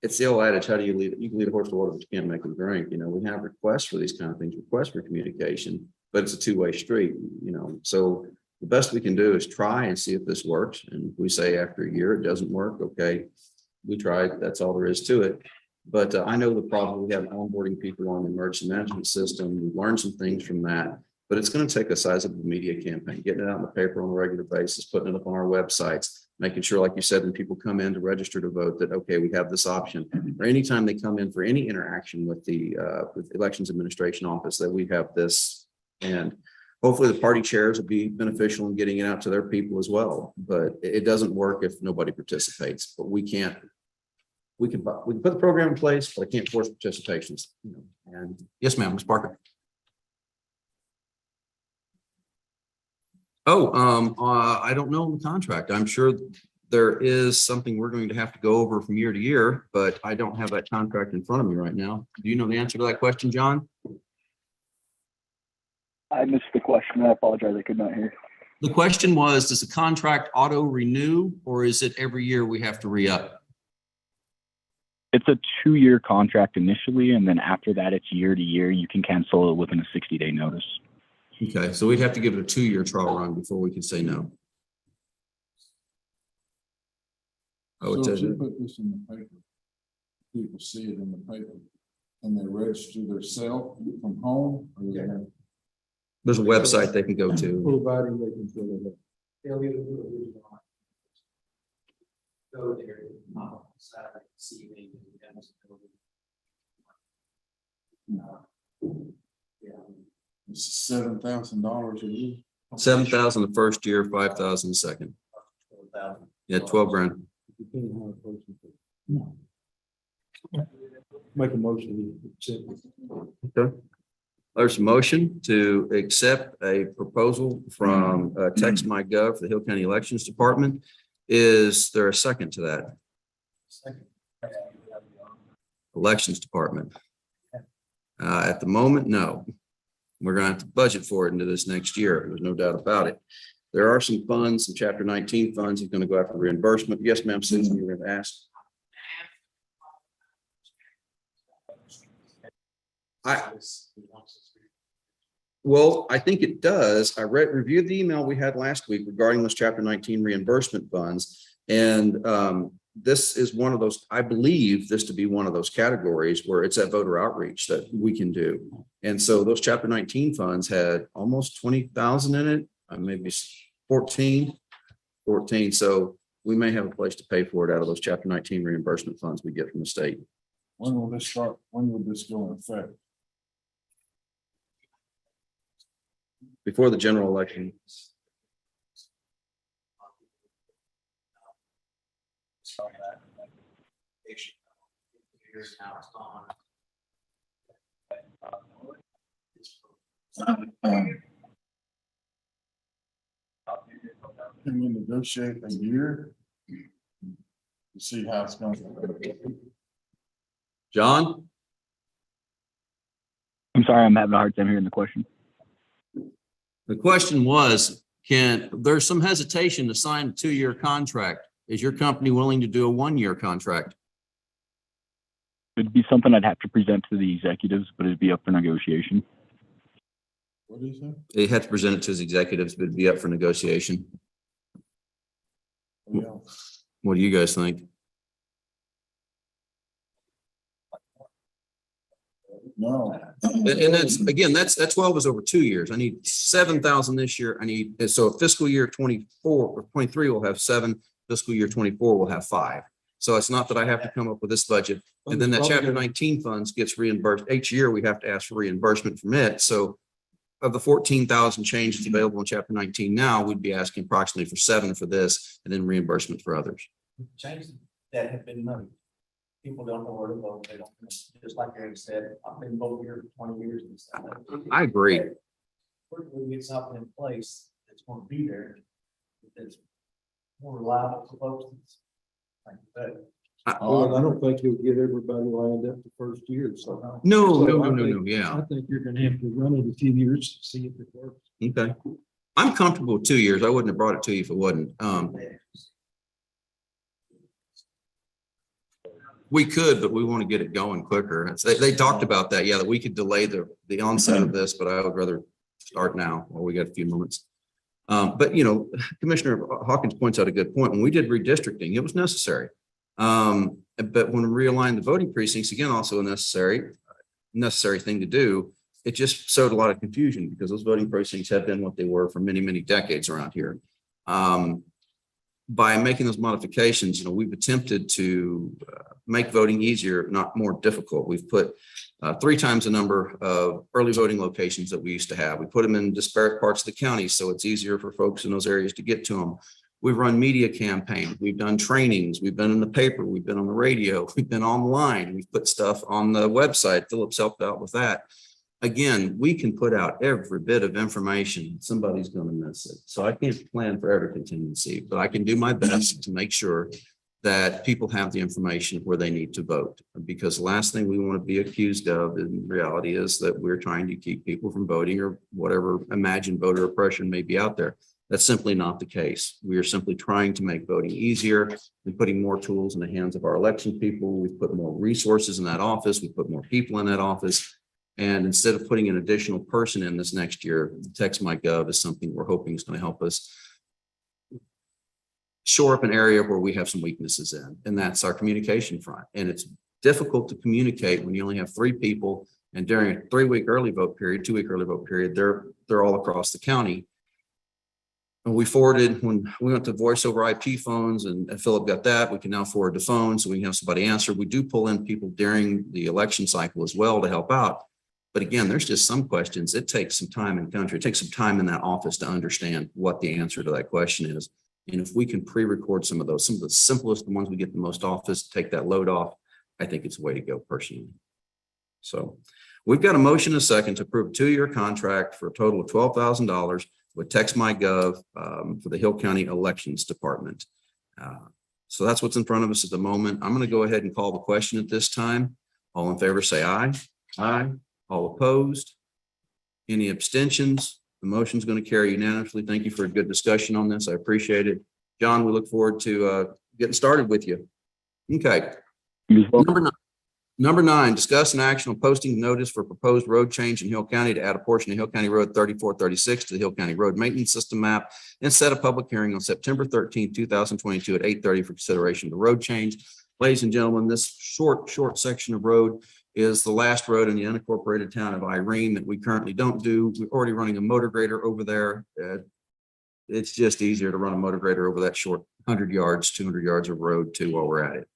[SPEAKER 2] the old adage, how do you lead? You can lead a horse to water, but you can't make him drink. We have requests for these kind of things, requests for communication, but it's a two-way street, so the best we can do is try and see if this works. And if we say after a year it doesn't work, okay, we tried, that's all there is to it. But I know the problem, we have onboarding people on the emergency management system, we learned some things from that, but it's going to take a sizable media campaign, getting it out in the paper on a regular basis, putting it up on our websites, making sure, like you said, when people come in to register to vote, that, okay, we have this option, or anytime they come in for any interaction with the elections administration office, that we have this. And hopefully the party chairs will be beneficial in getting it out to their people as well. But it doesn't work if nobody participates. But we can put the program in place, but I can't force participations. And yes, ma'am, Ms. Parker. I don't know the contract. I'm sure there is something we're going to have to go over from year to year, but I don't have that contract in front of me right now. Do you know the answer to that question, John?
[SPEAKER 10] I missed the question. I apologize. I could not hear.
[SPEAKER 2] The question was, does the contract auto renew, or is it every year we have to re-up?
[SPEAKER 10] It's a 2-year contract initially, and then after that, it's year to year. You can cancel it within a 60-day notice.
[SPEAKER 2] Okay, so we'd have to give it a 2-year trial run before we can say no. Oh, it
[SPEAKER 5] So
[SPEAKER 2] says
[SPEAKER 5] if you
[SPEAKER 2] it.
[SPEAKER 5] put this in the paper, people see it in the paper, and they register themselves from home, or they have.
[SPEAKER 2] There's a website they can go to.
[SPEAKER 1] Providing they can fill it up.
[SPEAKER 6] They'll either do it or not. Go there, Saturday, see me. Yeah.
[SPEAKER 5] It's $7,000 a year.
[SPEAKER 2] 7,000 the first year, 5,000 the second. Yeah, 12 grand.
[SPEAKER 1] Depending on how the person. Make a motion to accept it.
[SPEAKER 2] Okay. There's a motion to accept a proposal from TextMyGov for the Hill County Elections Department. Is there a second to that?
[SPEAKER 6] Second.
[SPEAKER 2] Elections Department. At the moment, no. We're going to have to budget for it into this next year. There's no doubt about it. There are some funds, some Chapter 19 funds. He's going to go after reimbursement. Yes, ma'am, Susan, you were going to ask. Well, I think it does. I reviewed the email we had last week regarding those Chapter 19 reimbursement funds. And this is one of those, I believe this to be one of those categories where it's that voter outreach that we can do. And so those Chapter 19 funds had almost 20,000 in it, maybe 14. So we may have a place to pay for it out of those Chapter 19 reimbursement funds we get from the state.
[SPEAKER 5] When will this start? When will this go in effect?
[SPEAKER 2] Before the general election.
[SPEAKER 6] Here's how it's gone.
[SPEAKER 5] Can we negotiate a year? To see how it's going.
[SPEAKER 2] John?
[SPEAKER 10] I'm sorry, I'm having a hard time hearing the question.
[SPEAKER 2] The question was, there's some hesitation to sign a 2-year contract. Is your company willing to do a 1-year contract?
[SPEAKER 10] It'd be something I'd have to present to the executives, but it'd be up for negotiation.
[SPEAKER 5] What do you say?
[SPEAKER 2] They had to present it to his executives, but it'd be up for negotiation.
[SPEAKER 5] Yeah.
[SPEAKER 2] What do you guys think?
[SPEAKER 5] No.
[SPEAKER 2] And that's, again, that 12 is over 2 years. I need 7,000 this year. I need, so fiscal year 24 or 23 will have 7, fiscal year 24 will have 5. So it's not that I have to come up with this budget. And then that chapter 19 funds gets reimbursed. Each year we have to ask for reimbursement from it. So of the 14,000 change that's available in chapter 19 now, we'd be asking approximately for 7 for this and then reimbursement for others.
[SPEAKER 6] Changes that have been made. People don't know where to vote. They don't, just like Eric said, I've been voting here for 20 years and stuff.
[SPEAKER 2] I agree.
[SPEAKER 6] Where do we get something in place that's going to be there? That's more reliable for folks. Like that.
[SPEAKER 1] Well, I don't think you'll get everybody lined up the first year, so.
[SPEAKER 2] No,
[SPEAKER 1] So
[SPEAKER 2] no,
[SPEAKER 1] I
[SPEAKER 2] no, no,
[SPEAKER 1] think-
[SPEAKER 2] no, yeah.
[SPEAKER 1] I think you're gonna have to run it a few years to see if it works.
[SPEAKER 2] Okay. I'm comfortable with 2 years. I wouldn't have brought it to you if it wasn't. We could, but we want to get it going quicker. They talked about that, yeah, that we could delay the onset of this, but I would rather start now while we got a few moments. But you know, Commissioner Hawkins points out a good point. When we did redistricting, it was necessary. But when we realigned the voting precincts, again, also a necessary thing to do. It just sowed a lot of confusion because those voting precincts have been what they were for many, many decades around here. By making those modifications, you know, we've attempted to make voting easier, not more difficult. We've put 3 times the number of early voting locations that we used to have. We put them in disparate parts of the county, so it's easier for folks in those areas to get to them. We've run media campaigns, we've done trainings, we've been in the paper, we've been on the radio, we've been online, we've put stuff on the website. Philip's helped out with that. Again, we can put out every bit of information. Somebody's going to miss it. So I can't plan for every contingency, but I can do my best to make sure that people have the information where they need to vote. Because the last thing we want to be accused of in reality is that we're trying to keep people from voting or whatever imagined voter oppression may be out there. That's simply not the case. We are simply trying to make voting easier and putting more tools in the hands of our election people. We've put more resources in that office. We put more people in that office. And instead of putting an additional person in this next year, TextMyGov is something we're hoping is going to help us shore up an area where we have some weaknesses in, and that's our communication front. And it's difficult to communicate when you only have 3 people, and during a 3-week early vote period, 2-week early vote period, they're all across the county. And we forwarded, when we went to voice over IP phones and Philip got that, we can now forward the phone so we can have somebody answer. We do pull in people during the election cycle as well to help out. But again, there's just some questions. It takes some time in country. It takes some time in that office to understand what the answer to that question is. And if we can pre-record some of those, some of the simplest, the ones we get the most office, take that load off, I think it's the way to go personally. So we've got a motion and a second to approve a 2-year contract for a total of $12,000 with TextMyGov for the Hill County Elections Department. So that's what's in front of us at the moment. I'm going to go ahead and call the question at this time. All in favor, say aye. Aye. All opposed? Any abstentions? The motion is going to carry unanimously. Thank you for a good discussion on this. I appreciate it. John, we look forward to getting started with you. Okay.
[SPEAKER 10] You as well.
[SPEAKER 2] Number 9, discuss an action on posting notice for proposed road change in Hill County to add a portion of Hill County Road 3436 to the Hill County Road Maintenance System map and set a public hearing on September 13, 2022 at 8:30 for consideration of the road change. Ladies and gentlemen, this short section of road is the last road in the unincorporated town of Irene that we currently don't do. We're already running a motor grader over there. It's just easier to run a motor grader over that short 100 yards, 200 yards of road too while we're at it.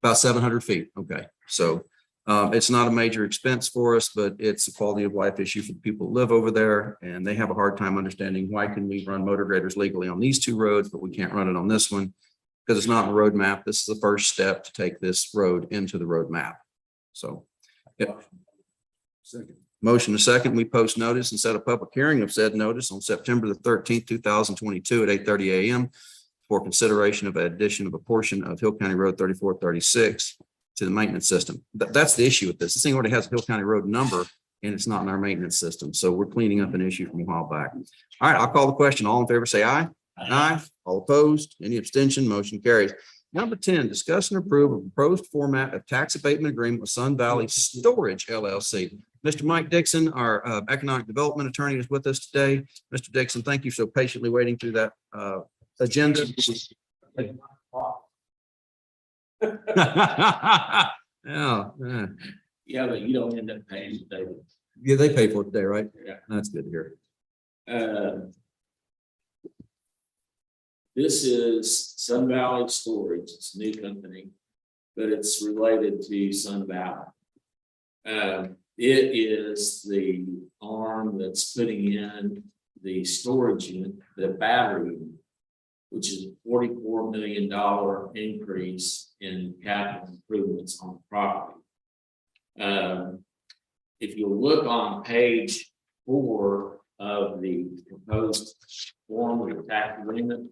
[SPEAKER 2] About 700 feet. Okay, so it's not a major expense for us, but it's a quality of life issue for the people who live over there. And they have a hard time understanding why can we run motor graders legally on these two roads, but we can't run it on this one because it's not in the road map. This is the first step to take this road into the road map. So. yeah. Motion to second, we post notice and set a public hearing of said notice on September the 13th, 2022 at 8:30 a.m. for consideration of addition of a portion of Hill County Road 3436 to the maintenance system. That's the issue with this. This thing already has a Hill County Road number and it's not in our maintenance system. So we're cleaning up an issue from a while back. All right, I'll call the question. All in favor, say aye. Aye. All opposed, any abstention, motion carries. Number 10, discuss and approve a proposed format of tax abatement agreement with Sun Valley Storage LLC. Mr. Mike Dixon, our economic development attorney, is with us today. Mr. Dixon, thank you so patiently waiting through that agenda. Yeah,
[SPEAKER 3] Yeah, but you don't end up paying today.
[SPEAKER 2] yeah, they pay for it today, right?
[SPEAKER 3] Yeah.
[SPEAKER 2] That's good to hear.
[SPEAKER 11] This is Sun Valley Storage. It's a new company, but it's related to Sun Valley. It is the arm that's putting in the storage unit, the battery unit, which is a $44 million increase in capital improvements on the property. If you look on page 4 of the proposed form of the tax agreement,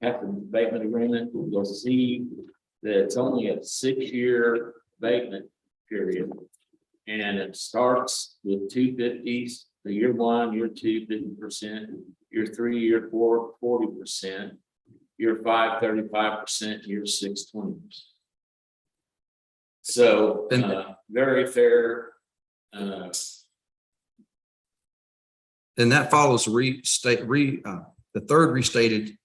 [SPEAKER 11] tax abatement agreement, you'll see that it's only a 6-year abatement period. And it starts with 250s, the year 1, year 2, 50%, year 3, year 4, 40%, year 5, 35%, year 6, 20%. So very fair.
[SPEAKER 2] And that follows the third restated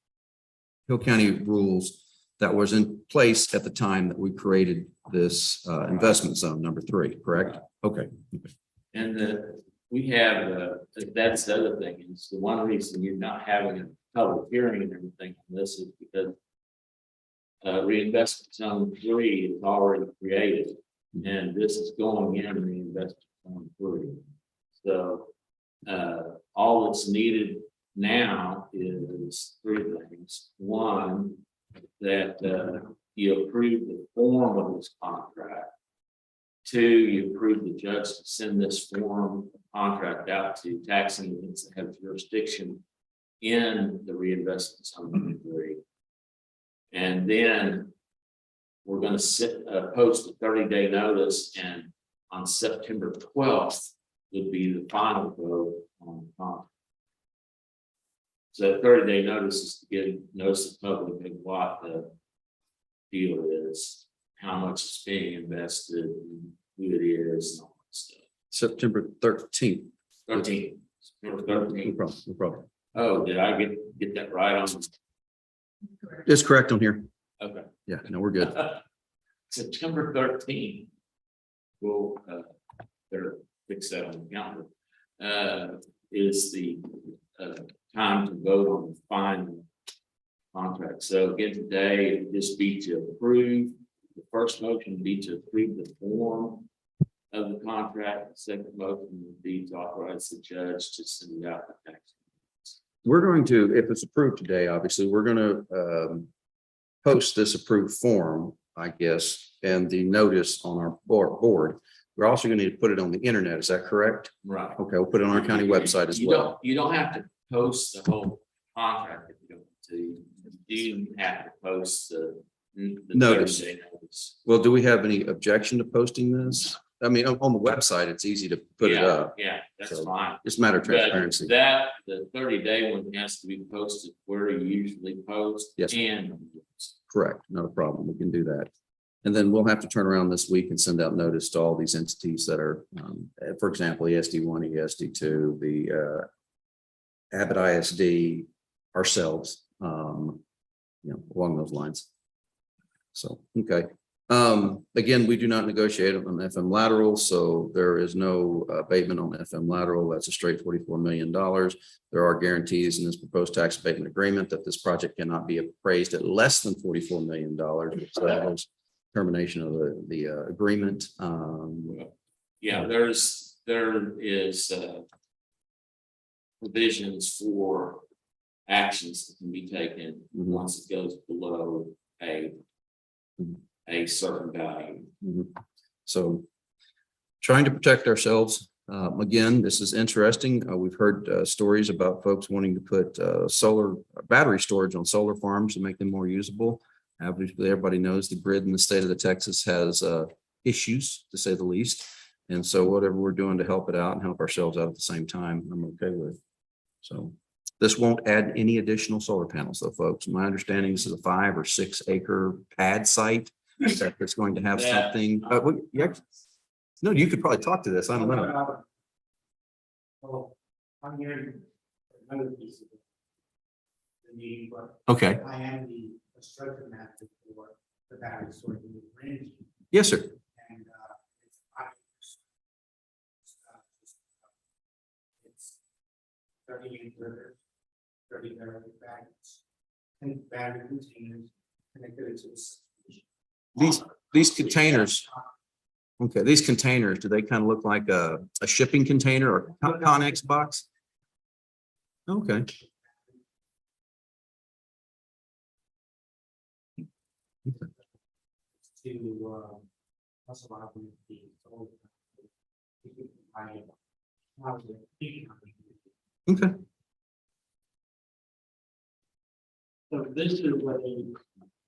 [SPEAKER 2] Hill County rules that was in place at the time that we created this investment zone number 3, correct? Okay.
[SPEAKER 11] And we have, that's the other thing, is the one reason you're not having a public hearing and everything on this is because reinvestment zone 3 is already created, and this is going in reinvestment zone 3. So all that's needed now is 3 things. 1, that you approve the form of this contract. 2, you approve the judge to send this form contract out to taxing units that have jurisdiction in the reinvestment zone 3. And then we're going to post a 30-day notice, and on September 12th would be the final vote on the contract. So 30-day notice is to give notice to the public of what the deal is, how much is being invested, and who it is, and all that stuff.
[SPEAKER 2] September 13th.
[SPEAKER 11] 13th. September
[SPEAKER 2] No
[SPEAKER 11] 13th.
[SPEAKER 2] problem, no problem.
[SPEAKER 11] Oh, did I get that right on?
[SPEAKER 2] It's correct on here.
[SPEAKER 11] Okay.
[SPEAKER 2] Yeah, no, we're good.
[SPEAKER 11] September 13th. We'll better fix that on the calendar. Is the time to vote on the final contract. So again, today, it would just be to approve. The first motion would be to approve the form of the contract. The second motion would be to authorize the judge to send it out to tax.
[SPEAKER 2] We're going to, if it's approved today, obviously, we're going to post this approved form, I guess, and the notice on our board. We're also going to need to put it on the internet. Is that correct?
[SPEAKER 11] Right.
[SPEAKER 2] Okay, we'll put it on our county website as well.
[SPEAKER 11] You don't have to post the whole contract if you don't want to. You have to post the
[SPEAKER 2] Notice.
[SPEAKER 11] 30-day notice.
[SPEAKER 2] Well, do we have any objection to posting this? I mean, on the website, it's easy to put it up.
[SPEAKER 11] Yeah, that's
[SPEAKER 2] So,
[SPEAKER 11] fine.
[SPEAKER 2] It's a matter of
[SPEAKER 11] But
[SPEAKER 2] transparency.
[SPEAKER 11] the 30-day one has to be posted where you usually post.
[SPEAKER 2] Yes.
[SPEAKER 11] And
[SPEAKER 2] Correct, not a problem. We can do that. And then we'll have to turn around this week and send out notice to all these entities that are, for example, ESD1, ESD2, the Abbott ISD, ourselves, along those lines. So, okay. Again, we do not negotiate on FM lateral, so there is no abatement on FM lateral. That's a straight $44 million. There are guarantees in this proposed tax abatement agreement that this project cannot be appraised at less than $44 million. So termination of the agreement.
[SPEAKER 11] Yeah, there is provisions for actions that can be taken once it goes below a certain value.
[SPEAKER 2] So trying to protect ourselves. Again, this is interesting. We've heard stories about folks wanting to put solar battery storage on solar farms to make them more usable. Obviously, everybody knows the grid in the state of Texas has issues, to say the least. And so whatever we're doing to help it out and help ourselves out at the same time, I'm okay with. So this won't add any additional solar panels though, folks. My understanding, this is a 5 or 6 acre pad site that's going to have something. No, you could probably talk to this. I don't know.
[SPEAKER 6] Well, I'm hearing another piece of the meeting, but
[SPEAKER 2] Okay.
[SPEAKER 6] I am the construction manager for the battery storage unit range.
[SPEAKER 2] Yes, sir.
[SPEAKER 6] And it's 38 inverters, 30 battery batteries, and battery containers connected to the substation.
[SPEAKER 2] These containers. Okay, these containers, do they kind of look like a shipping container or Connex box? Okay.
[SPEAKER 6] To also operate the solar.
[SPEAKER 2] Okay.
[SPEAKER 4] So this is a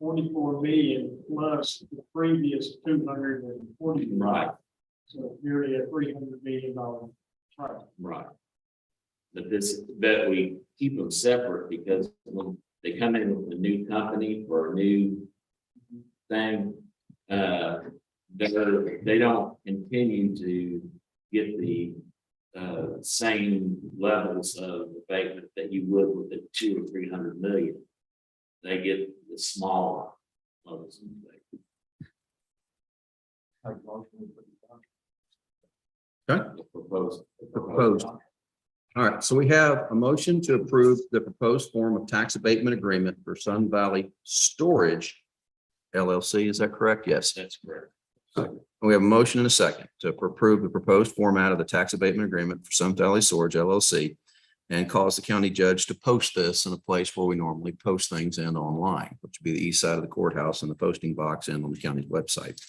[SPEAKER 4] 44 million plus the previous 240.
[SPEAKER 11] Right.
[SPEAKER 4] So nearly a $300 million project.
[SPEAKER 11] Right. But we keep them separate because when they come in with a new company or a new thing, they don't continue to get the same levels of abatement that you would with the 200 or 300 million. They get the smaller levels of abatement.
[SPEAKER 2] Okay.
[SPEAKER 11] Proposed.
[SPEAKER 2] All right, so we have a motion to approve the proposed form of tax abatement agreement for Sun Valley Storage LLC. Is that correct? Yes.
[SPEAKER 11] That's correct.
[SPEAKER 2] We have a motion and a second to approve the proposed format of the tax abatement agreement for Sun Valley Storage LLC and cause the county judge to post this in a place where we normally post things in online, which would be the east side of the courthouse and the posting box and on the county's website.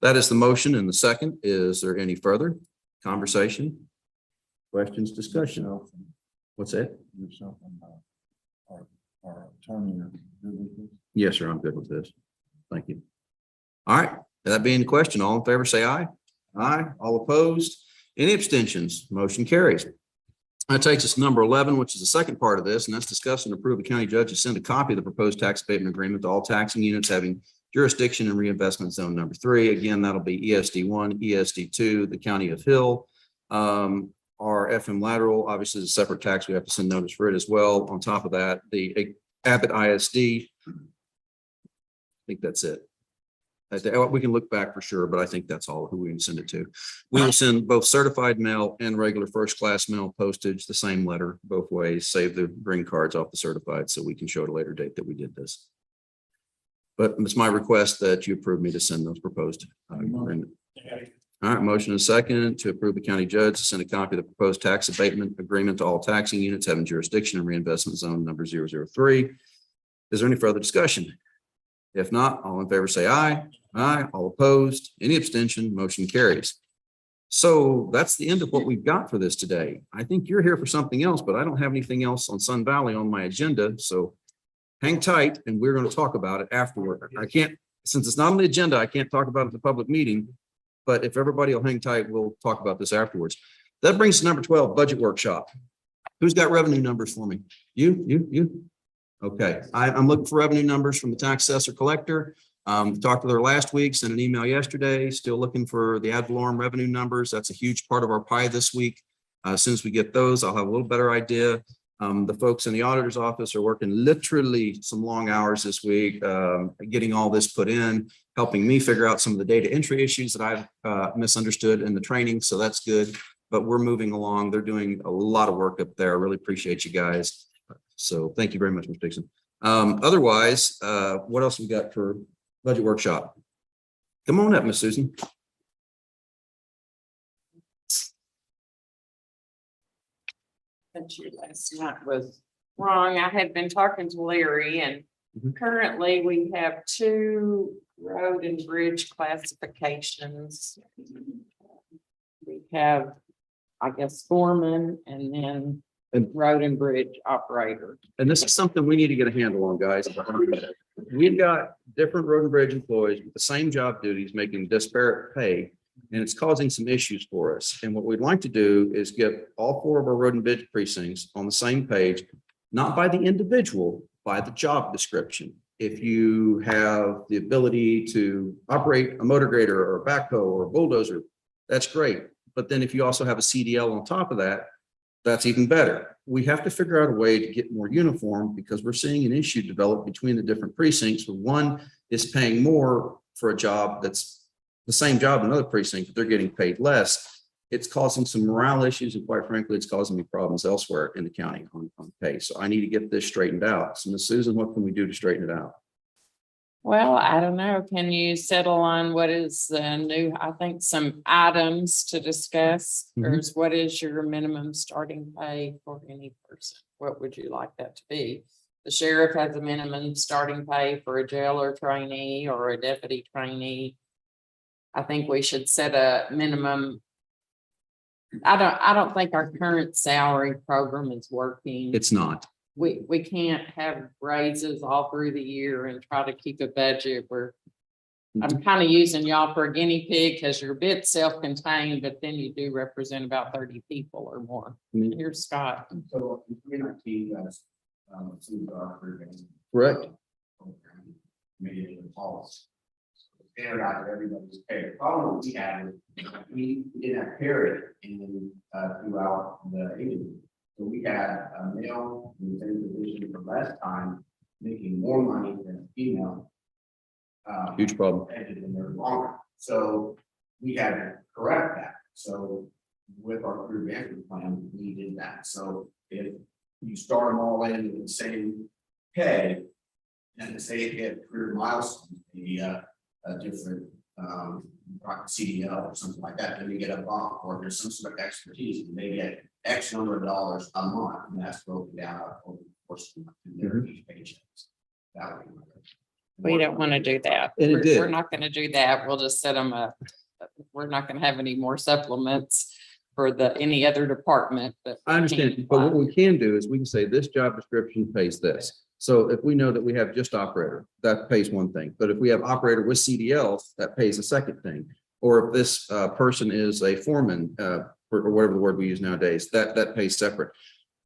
[SPEAKER 2] That is the motion and the second. Is there any further conversation? Questions, discussion? What's that?
[SPEAKER 5] Yourself and our attorney.
[SPEAKER 2] Yes, sir. I'm good with this. Thank you. All right. That being the question, all in favor, say aye. Aye. All opposed? Any abstentions? Motion carries. That takes us to number 11, which is the second part of this, and that's discuss and approve the county judge to send a copy of the proposed tax abatement agreement to all taxing units having jurisdiction in reinvestment zone number 3. Again, that'll be ESD1, ESD2, the county of Hill. Our FM lateral, obviously, is a separate tax. We have to send notice for it as well. On top of that, the Abbott ISD. I think that's it. We can look back for sure, but I think that's all who we can send it to. We will send both certified mail and regular first class mail postage, the same letter both ways, save the green cards off the certified so we can show at a later date that we did this. But it's my request that you approve me to send those proposed agreement. All right, motion and second to approve the county judge to send a copy of the proposed tax abatement agreement to all taxing units having jurisdiction in reinvestment zone number 003. Is there any further discussion? If not, all in favor say aye. Aye. All opposed, any abstention, motion carries. So that's the end of what we've got for this today. I think you're here for something else, but I don't have anything else on Sun Valley on my agenda. So hang tight and we're going to talk about it afterward. I can't, since it's not on the agenda, I can't talk about it at the public meeting. But if everybody will hang tight, we'll talk about this afterwards. That brings us to number 12, budget workshop. Who's got revenue numbers for me? You? Okay, I'm looking for revenue numbers from the tax assessor collector. Talked to her last week, sent an email yesterday, still looking for the ad valorem revenue numbers. That's a huge part of our pie this week. As soon as we get those, I'll have a little better idea. The folks in the auditor's office are working literally some long hours this week, getting all this put in, helping me figure out some of the data entry issues that I've misunderstood in the training. So that's good, but we're moving along. They're doing a lot of work up there. I really appreciate you guys. So thank you very much, Mr. Dixon. Otherwise, what else we got for budget workshop? Come on up, Miss Susan.
[SPEAKER 9] But your last night was wrong. I had been talking to Larry and
[SPEAKER 2] Mhm.
[SPEAKER 9] currently we have 2 road and bridge classifications. We have, I guess, foreman and then
[SPEAKER 2] And-
[SPEAKER 9] road and bridge operator.
[SPEAKER 2] And this is something we need to get a handle on, guys. We've got different road and bridge employees with the same job duties, making disparate pay. And it's causing some issues for us. And what we'd like to do is get all 4 of our road and bridge precincts on the same page, not by the individual, by the job description. If you have the ability to operate a motor grader or a backhoe or a bulldozer, that's great. But then if you also have a CDL on top of that, that's even better. We have to figure out a way to get more uniform because we're seeing an issue develop between the different precincts where one is paying more for a job that's the same job in another precinct, but they're getting paid less. It's causing some morale issues, and quite frankly, it's causing me problems elsewhere in the county on pay. So I need to get this straightened out. So Ms. Susan, what can we do to straighten it out?
[SPEAKER 9] Well, I don't know. Can you settle on what is the new, I think some items to discuss? Or
[SPEAKER 2] Mhm.
[SPEAKER 9] is what is your minimum starting pay for any person? What would you like that to be? The sheriff has a minimum starting pay for a jailer trainee or a deputy trainee. I think we should set a minimum. I don't think our current salary program is working.
[SPEAKER 2] It's not.
[SPEAKER 9] We can't have raises all through the year and try to keep a budget where I'm kind of using y'all for a guinea pig because you're a bit self-contained, but then you do represent about 30 people or more.
[SPEAKER 2] Mhm.
[SPEAKER 9] Here's Scott.
[SPEAKER 6] So in 2019, guys, some of our programs.
[SPEAKER 2] Correct.
[SPEAKER 6] Made it a policy. Standardize everybody's pay. The problem we had, is we didn't have parity in, throughout the agency. So we had a male in the same position for less time, making more money than a female.
[SPEAKER 2] Huge problem.
[SPEAKER 6] And they're longer. So we had to correct that. So with our career advancement plan, we did that. So if you start them all in with the same pay, and say if you have career milestones, maybe a different CDL or something like that, then you get a bump, or there's some sort of expertise, and they get X number of dollars a month, and that's broken down over the course of their each paychecks. That would be.
[SPEAKER 9] We don't want to do that.
[SPEAKER 2] And it
[SPEAKER 9] We're
[SPEAKER 2] did.
[SPEAKER 9] we're not going to do that. We'll just set them up. We're not going to have any more supplements for any other department, but.
[SPEAKER 2] I understand, but what we can do is we can say this job description pays this. So if we know that we have just operator, that pays one thing. But if we have operator with CDL, that pays a second thing. Or if this person is a foreman, or whatever the word we use nowadays, that pays separate.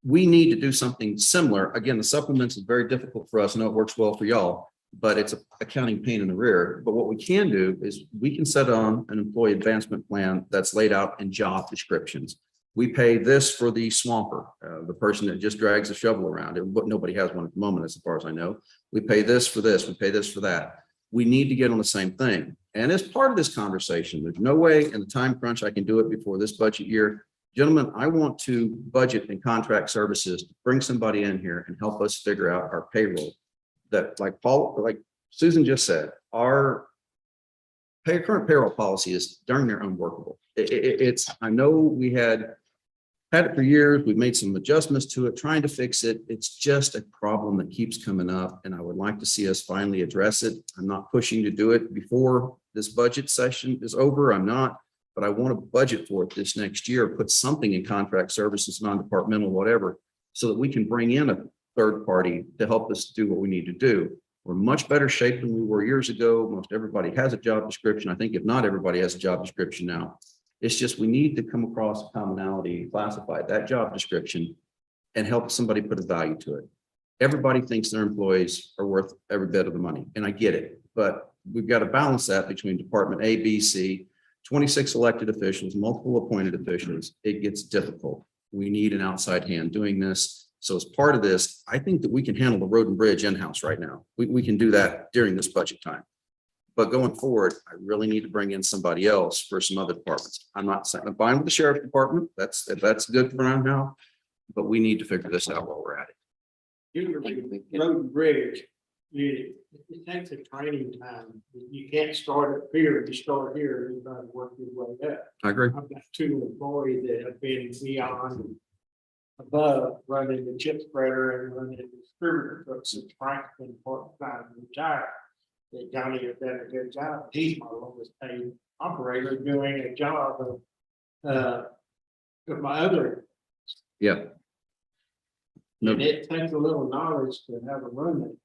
[SPEAKER 2] We need to do something similar. Again, the supplements is very difficult for us. I know it works well for y'all, but it's a accounting pain in the rear. But what we can do is we can set on an employee advancement plan that's laid out in job descriptions. We pay this for the swamper, the person that just drags a shovel around, but nobody has one at the moment, as far as I know. We pay this for this, we pay this for that. We need to get on the same thing. And as part of this conversation, there's no way in the time crunch I can do it before this budget year. Gentlemen, I want to budget and contract services, to bring somebody in here and help us figure out our payroll. That like Susan just said, our current payroll policy is darn near unworkable. It's, I know we had it for years. We've made some adjustments to it, trying to fix it. It's just a problem that keeps coming up, and I would like to see us finally address it. I'm not pushing to do it before this budget session is over. I'm not, but I want to budget for it this next year, put something in contract services, non-departmental, whatever, so that we can bring in a third party to help us do what we need to do. We're much better shape than we were years ago. Most everybody has a job description. I think if not everybody has a job description now. It's just we need to come across a commonality, classify that job description and help somebody put a value to it. Everybody thinks their employees are worth every bit of the money, and I get it, but we've got to balance that between Department A, B, C, 26 elected officials, multiple appointed officials. It gets difficult. We need an outside hand doing this. So as part of this, I think that we can handle the road and bridge in-house right now. We can do that during this budget time. But going forward, I really need to bring in somebody else for some other departments. I'm not saying I'm fine with the sheriff's department. That's good for now, but we need to figure this out while we're at it.
[SPEAKER 4] Usually, road and bridge, it takes a training time. You can't start up here, you start here, and you try to work your way up.
[SPEAKER 2] I agree.
[SPEAKER 4] I've got two employees that have been beyond and above running the chip spreader and running the distributor trucks since Frank's been part-time retired. That Johnny has done a good job. He's my lowest paid operator doing a job of my other.
[SPEAKER 2] Yeah. No.
[SPEAKER 4] And it takes a little knowledge to have a run that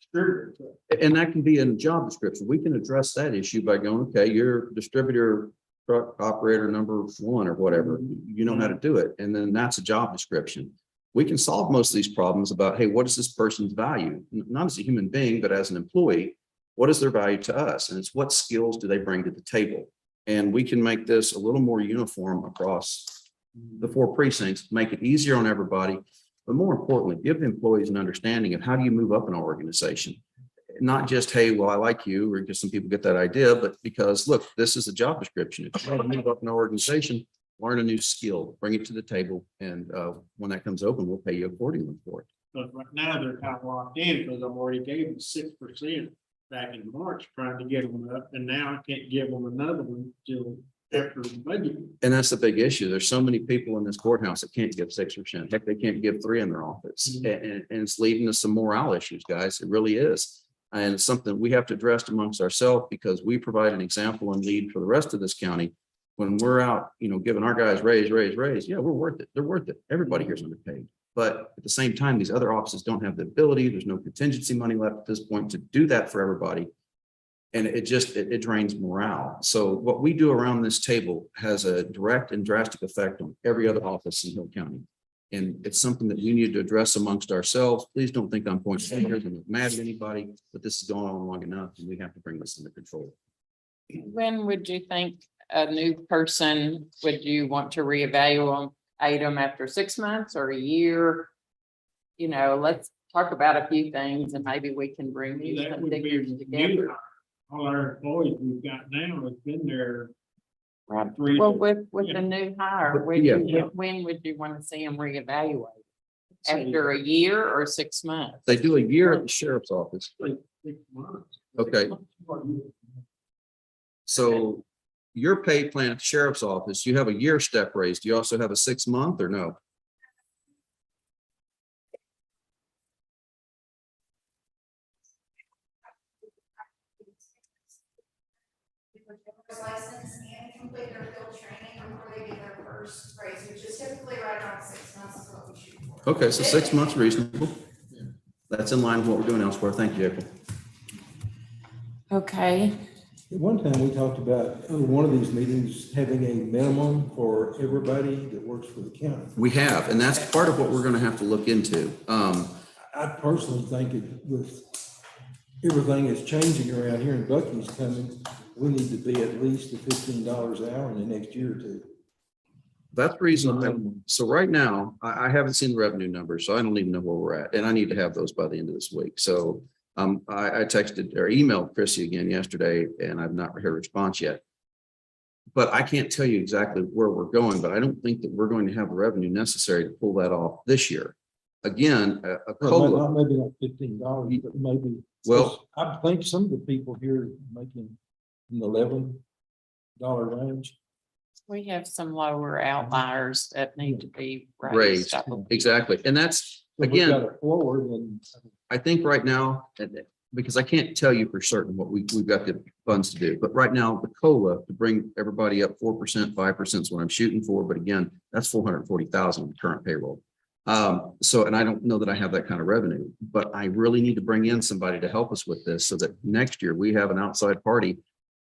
[SPEAKER 4] distributor truck.
[SPEAKER 2] And that can be in a job description. We can address that issue by going, okay, you're distributor truck operator number 1 or whatever, you know how to do it. And then that's a job description. We can solve most of these problems about, hey, what is this person's value? Not as a human being, but as an employee, what is their value to us? And it's what skills do they bring to the table? And we can make this a little more uniform across the 4 precincts, make it easier on everybody. But more importantly, give the employees an understanding of how do you move up in our organization? Not just, hey, well, I like you, or just some people get that idea, but because look, this is a job description. If you want to move up in our organization, learn a new skill, bring it to the table. And when that comes open, we'll pay you accordingly for it.
[SPEAKER 4] But right now they're kind of locked in because I've already gave them 6% back in March, trying to get them up. And now I can't give them another one till after the budget.
[SPEAKER 2] And that's the big issue. There's so many people in this courthouse that can't give 6%. Heck, they can't give 3 in their office. And it's leading to some morale issues, guys. It really is. And it's something we have to address amongst ourselves because we provide an example and lead for the rest of this county. When we're out, giving our guys raise, yeah, we're worth it. They're worth it. Everybody here's underpaid. But at the same time, these other offices don't have the ability. There's no contingency money left at this point to do that for everybody. And it drains morale. So what we do around this table has a direct and drastic effect on every other office in Hill County. And it's something that we need to address amongst ourselves. Please don't think I'm pointing fingers and mad at anybody, but this has gone on long enough and we have to bring this under control.
[SPEAKER 9] When would you think a new person, would you want to reevaluate them after 6 months or a year? Let's talk about a few things and maybe we can bring you
[SPEAKER 4] That
[SPEAKER 9] some
[SPEAKER 4] would be
[SPEAKER 9] figures together.
[SPEAKER 4] new. All our employees we've got now have been there.
[SPEAKER 9] Right.
[SPEAKER 4] 3
[SPEAKER 9] Well,
[SPEAKER 4] to-
[SPEAKER 9] with the new hire,
[SPEAKER 2] Yeah.
[SPEAKER 9] when would you want to see them reevaluate?
[SPEAKER 4] say
[SPEAKER 9] After a year or 6 months?
[SPEAKER 2] They do a year at the sheriff's office.
[SPEAKER 4] 6 months.
[SPEAKER 2] Okay. So your pay plan at the sheriff's office, you have a year step raise. Do you also have a 6-month or no?
[SPEAKER 8] License and complete their field training before they get their first raise, which is typically right around 6 months is what we shoot for.
[SPEAKER 2] Okay, so 6 months reasonable. That's in line with what we're doing elsewhere. Thank you, April.
[SPEAKER 9] Okay,
[SPEAKER 1] At one time, we talked about one of these meetings having a minimum for everybody that works for the county.
[SPEAKER 2] We have, and that's part of what we're going to have to look into.
[SPEAKER 1] I personally think with everything that's changing around here and Bucky's coming, we need to be at least at $15 an hour in the next year or 2.
[SPEAKER 2] That's reasonable. So right now, I haven't seen the revenue numbers, so I don't even know where we're at. And I need to have those by the end of this week. So I texted or emailed Chrissy again yesterday, and I've not heard a response yet. But I can't tell you exactly where we're going, but I don't think that we're going to have the revenue necessary to pull that off this year. Again, a COLA.
[SPEAKER 1] Maybe not $15, but maybe.
[SPEAKER 2] Well-
[SPEAKER 1] I think some of the people here making in the $11 range.
[SPEAKER 9] we have some lower outliers that need to be
[SPEAKER 2] Raised.
[SPEAKER 9] raised.
[SPEAKER 2] Exactly. And that's,
[SPEAKER 1] If we've
[SPEAKER 2] again,
[SPEAKER 1] got a floor, then
[SPEAKER 2] I think right now, because I can't tell you for certain what we've got the funds to do, but right now, the COLA to bring everybody up 4%, 5% is what I'm shooting for. But again, that's 440,000 on current payroll. And I don't know that I have that kind of revenue, but I really need to bring in somebody to help us with this so that next year we have an outside party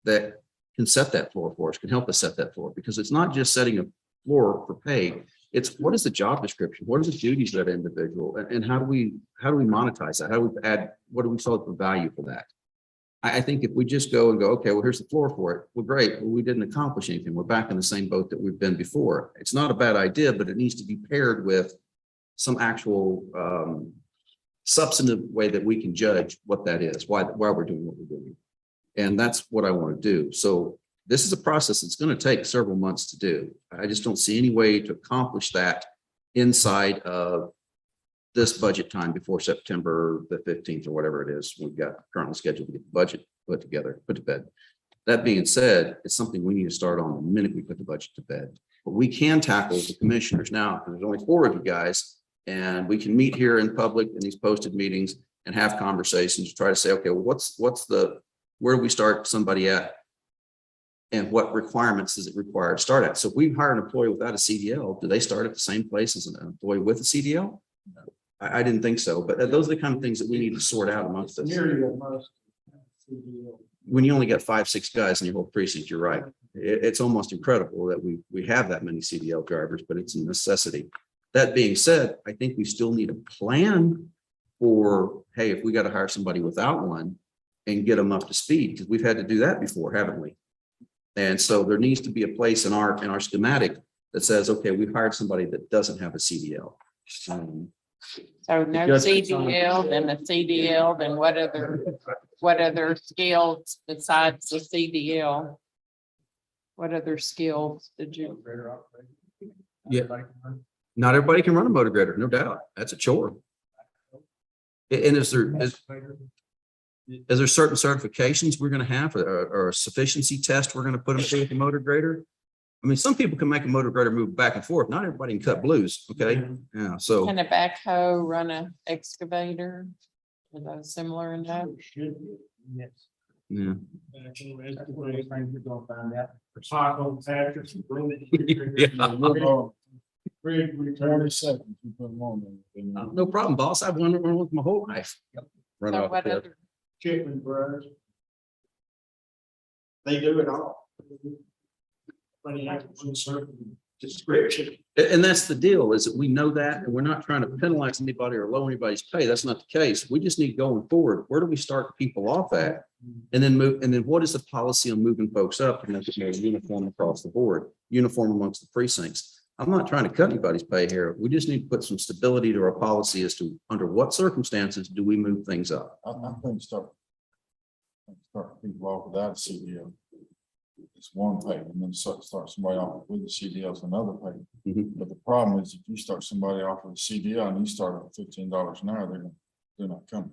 [SPEAKER 2] that can set that floor for us, can help us set that floor, because it's not just setting a floor for pay. It's what is the job description? What are the duties of that individual? And how do we monetize that? How do we add, what do we solve for value for that? I think if we just go and go, okay, well, here's the floor for it. Well, great. Well, we didn't accomplish anything. We're back in the same boat that we've been before. It's not a bad idea, but it needs to be paired with some actual substantive way that we can judge what that is, why we're doing what we're doing. And that's what I want to do. So this is a process that's going to take several months to do. I just don't see any way to accomplish that inside of this budget time before September the 15th or whatever it is, we've got currently scheduled to get the budget put to bed. That being said, it's something we need to start on the minute we put the budget to bed. But we can tackle the commissioners now, because there's only 4 of you guys, and we can meet here in public in these posted meetings and have conversations, try to say, okay, well, where do we start somebody at? And what requirements does it require to start at? So if we hire an employee without a CDL, do they start at the same place as an employee with a CDL? I didn't think so, but those are the kind of things that we need to sort out amongst us. When you only got 5, 6 guys in your whole precinct, you're right. It's almost incredible that we have that many CDL drivers, but it's a necessity. That being said, I think we still need a plan for, hey, if we got to hire somebody without one and get them up to speed, because we've had to do that before, haven't we? And so there needs to be a place in our schematic that says, okay, we've hired somebody that doesn't have a CDL.
[SPEAKER 9] So no
[SPEAKER 2] Just-
[SPEAKER 9] CDL, then a CDL, then what other skills besides the CDL? What other skills did you?
[SPEAKER 2] Yeah. Not everybody can run a motor grader, no doubt. That's a chore. And is there certain certifications we're going to have or a sufficiency test we're going to put them through with the motor grader? I mean, some people can make a motor grader move back and forth. Not everybody can cut blues. Okay. Yeah. So
[SPEAKER 9] Can a backhoe run an excavator? Are those similar enough?
[SPEAKER 4] Yes.
[SPEAKER 2] yeah.
[SPEAKER 5] Greg, 20 seconds, you put them on there.
[SPEAKER 2] No problem, boss. I've won with my whole life. Run
[SPEAKER 9] So
[SPEAKER 2] off
[SPEAKER 9] what
[SPEAKER 2] the cliff.
[SPEAKER 9] other,
[SPEAKER 4] Chipman Brothers. They do it all. But you have one certain description.
[SPEAKER 2] And that's the deal, is that we know that, and we're not trying to penalize anybody or lower anybody's pay. That's not the case. We just need going forward. Where do we start people off at? And then what is the policy on moving folks up and make it more uniform across the board, uniform amongst the precincts? I'm not trying to cut anybody's pay here. We just need to put some stability to our policy as to under what circumstances do we move things up?
[SPEAKER 5] I think start people off without a CDL. It's one pay, and then start somebody off with the CDL is another pay.
[SPEAKER 2] Mhm.
[SPEAKER 5] But the problem is if you start somebody off with a CDL and you start at $15 an hour, they're not coming.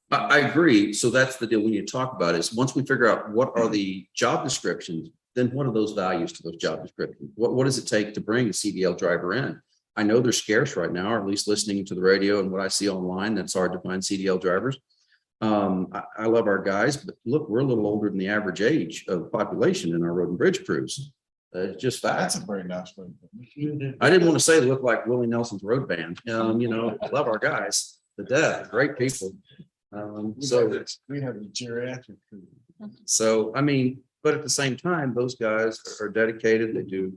[SPEAKER 2] I agree. So that's the deal we need to talk about is once we figure out what are the job descriptions, then what are those values to those job descriptions? What does it take to bring a CDL driver in? I know they're scarce right now, or at least listening to the radio and what I see online, that's hard to find CDL drivers. I love our guys, but look, we're a little older than the average age of the population in our road and bridge crews. It's just
[SPEAKER 5] That's
[SPEAKER 2] fact.
[SPEAKER 5] a very nice way.
[SPEAKER 2] I didn't want to say they look like Willie Nelson's road band. I love our guys to death, great people. So
[SPEAKER 5] We have the geriatric. crew.
[SPEAKER 2] I mean, but at the same time, those guys are dedicated. They do,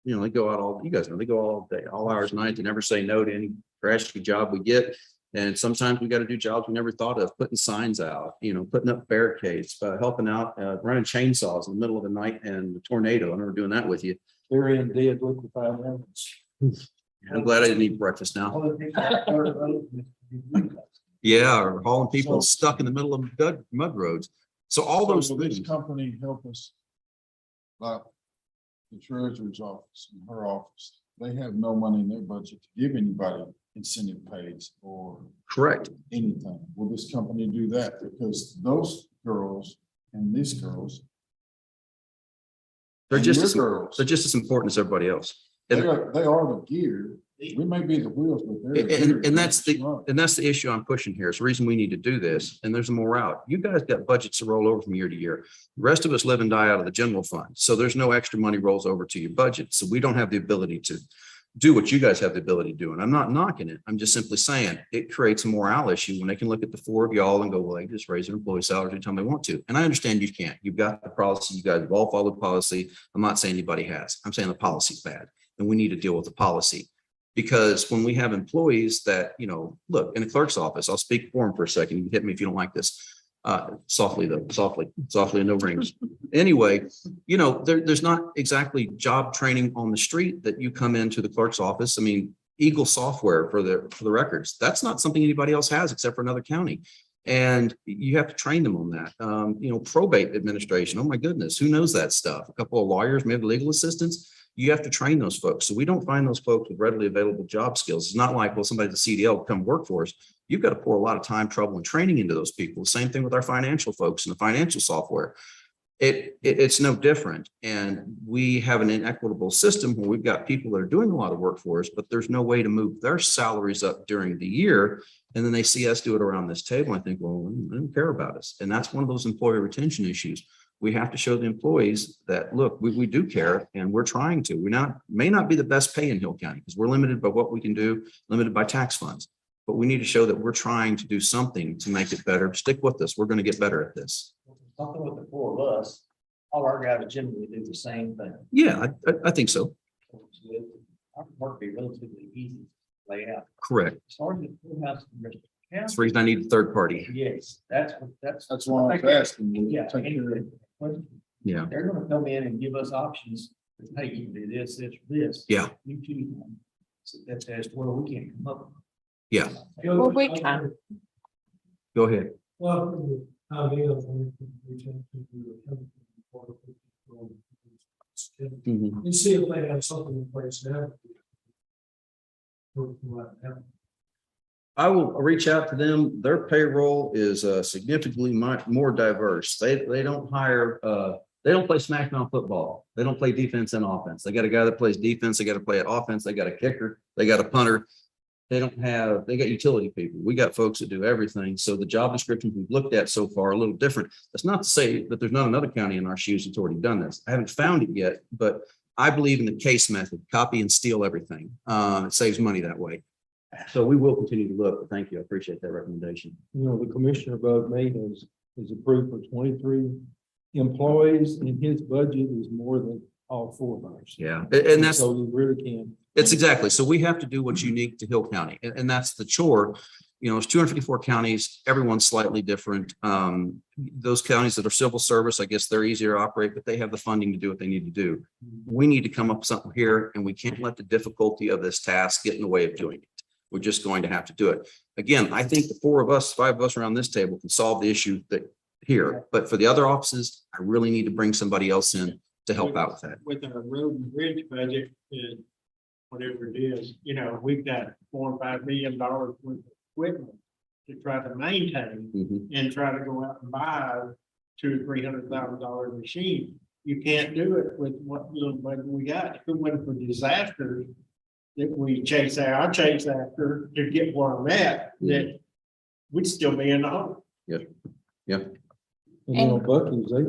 [SPEAKER 2] they go out all, you guys know, they go all day, all hours, night. They never say no to any trashy job we get. And sometimes we got to do jobs we never thought of, putting signs out, putting up barricades, helping out, running chainsaws in the middle of the night and the tornado. I remember doing that with you.
[SPEAKER 1] They're in dead liquefied elements.
[SPEAKER 2] I'm glad I didn't eat breakfast now. Yeah, or hauling people stuck in the middle of mud roads. So all those
[SPEAKER 5] So will this
[SPEAKER 2] things.
[SPEAKER 5] company help us? Like the treasurer's office and her office, they have no money in their budget to give anybody incentive pays or
[SPEAKER 2] Correct.
[SPEAKER 5] anything. Will this company do that? Because those girls and these girls.
[SPEAKER 2] They're
[SPEAKER 5] and
[SPEAKER 2] just
[SPEAKER 5] your
[SPEAKER 2] as,
[SPEAKER 5] girls,
[SPEAKER 2] they're just as important as everybody else.
[SPEAKER 5] they are the gear. We may be the wheels, but they're. the gear.
[SPEAKER 2] And that's the issue I'm pushing here. It's the reason we need to do this. And there's more out. You guys got budgets to roll over from year to year. The rest of us live and die out of the general fund. So there's no extra money rolls over to your budget. So we don't have the ability to do what you guys have the ability to do. And I'm not knocking it. I'm just simply saying it creates a morale issue when they can look at the 4 of y'all and go, well, they just raise their employee salaries anytime they want to. And I understand you can't. You've got the policy. You guys have all followed policy. I'm not saying anybody has. I'm saying the policy's bad and we need to deal with the policy. Because when we have employees that, look, in the clerk's office, I'll speak for them for a second. You can hit me if you don't like this. Softly though, softly, and no rings. Anyway, there's not exactly job training on the street that you come into the clerk's office. I mean, Eagle software for the records, that's not something anybody else has except for another county. And you have to train them on that. Probate administration. Oh my goodness, who knows that stuff? A couple of lawyers, maybe legal assistants. You have to train those folks. So we don't find those folks with readily available job skills. It's not like, well, somebody's a CDL will come work for us. You've got to pour a lot of time, trouble, and training into those people. Same thing with our financial folks and the financial software. It's no different. And we have an inequitable system where we've got people that are doing a lot of work for us, but there's no way to move their salaries up during the year. And then they see us do it around this table. I think, well, they don't care about us. And that's one of those employee retention issues. We have to show the employees that, look, we do care and we're trying to. May not be the best pay in Hill County because we're limited by what we can do, limited by tax funds. But we need to show that we're trying to do something to make it better. Stick with us. We're going to get better at this.
[SPEAKER 6] Something with the four of us, all our guys generally do the same thing.
[SPEAKER 2] Yeah, I think so.
[SPEAKER 6] Our work be relatively easy to lay out.
[SPEAKER 2] Correct.
[SPEAKER 6] Starting at the courthouse.
[SPEAKER 2] That's the reason I need a third party.
[SPEAKER 6] Yes,
[SPEAKER 5] That's why I'm asking.
[SPEAKER 6] Yeah.
[SPEAKER 5] Take care of it.
[SPEAKER 2] Yeah.
[SPEAKER 6] They're gonna come in and give us options. Hey, you can do this, this, or this.
[SPEAKER 2] Yeah.
[SPEAKER 6] You choose one. So that's as well, we can't come up.
[SPEAKER 2] Yeah.
[SPEAKER 9] Well, we can.
[SPEAKER 2] Go ahead.
[SPEAKER 4] Well,
[SPEAKER 2] Mhm.
[SPEAKER 4] you see if they have something in place now.
[SPEAKER 2] I will reach out to them. Their payroll is significantly more diverse. They don't hire, they don't play smackdown football. They don't play defense and offense. They got a guy that plays defense. They got to play at offense. They got a kicker. They got a punter. They got utility people. We got folks that do everything. So the job descriptions we've looked at so far are a little different. That's not to say that there's not another county in our shoes that's already done this. I haven't found it yet, but I believe in the case method, copy and steal everything. It saves money that way. So we will continue to look, but thank you. I appreciate that recommendation.
[SPEAKER 1] You know, the commissioner above me is approved for 23 employees and his budget is more than all four of ours.
[SPEAKER 2] Yeah, and that's,
[SPEAKER 1] So you really can.
[SPEAKER 2] it's exactly. So we have to do what's unique to Hill County, and that's the chore. You know, it's 254 counties, everyone's slightly different. Those counties that are civil service, I guess they're easier to operate, but they have the funding to do what they need to do. We need to come up with something here, and we can't let the difficulty of this task get in the way of doing it. We're just going to have to do it. Again, I think the five of us around this table can solve the issue that here, but for the other offices, I really need to bring somebody else in to help out with that.
[SPEAKER 4] With our road and bridge budget is whatever it is, you know, we've got $4 or $5 million worth of equipment to try to maintain
[SPEAKER 2] Mhm.
[SPEAKER 4] and try to go out and buy $200,000 or $300,000 machine. You can't do it with what little budget we got. If it wasn't for disasters that we chase after to get where I'm at, that we'd still be in the hole.
[SPEAKER 1] And you know, Bucky's, they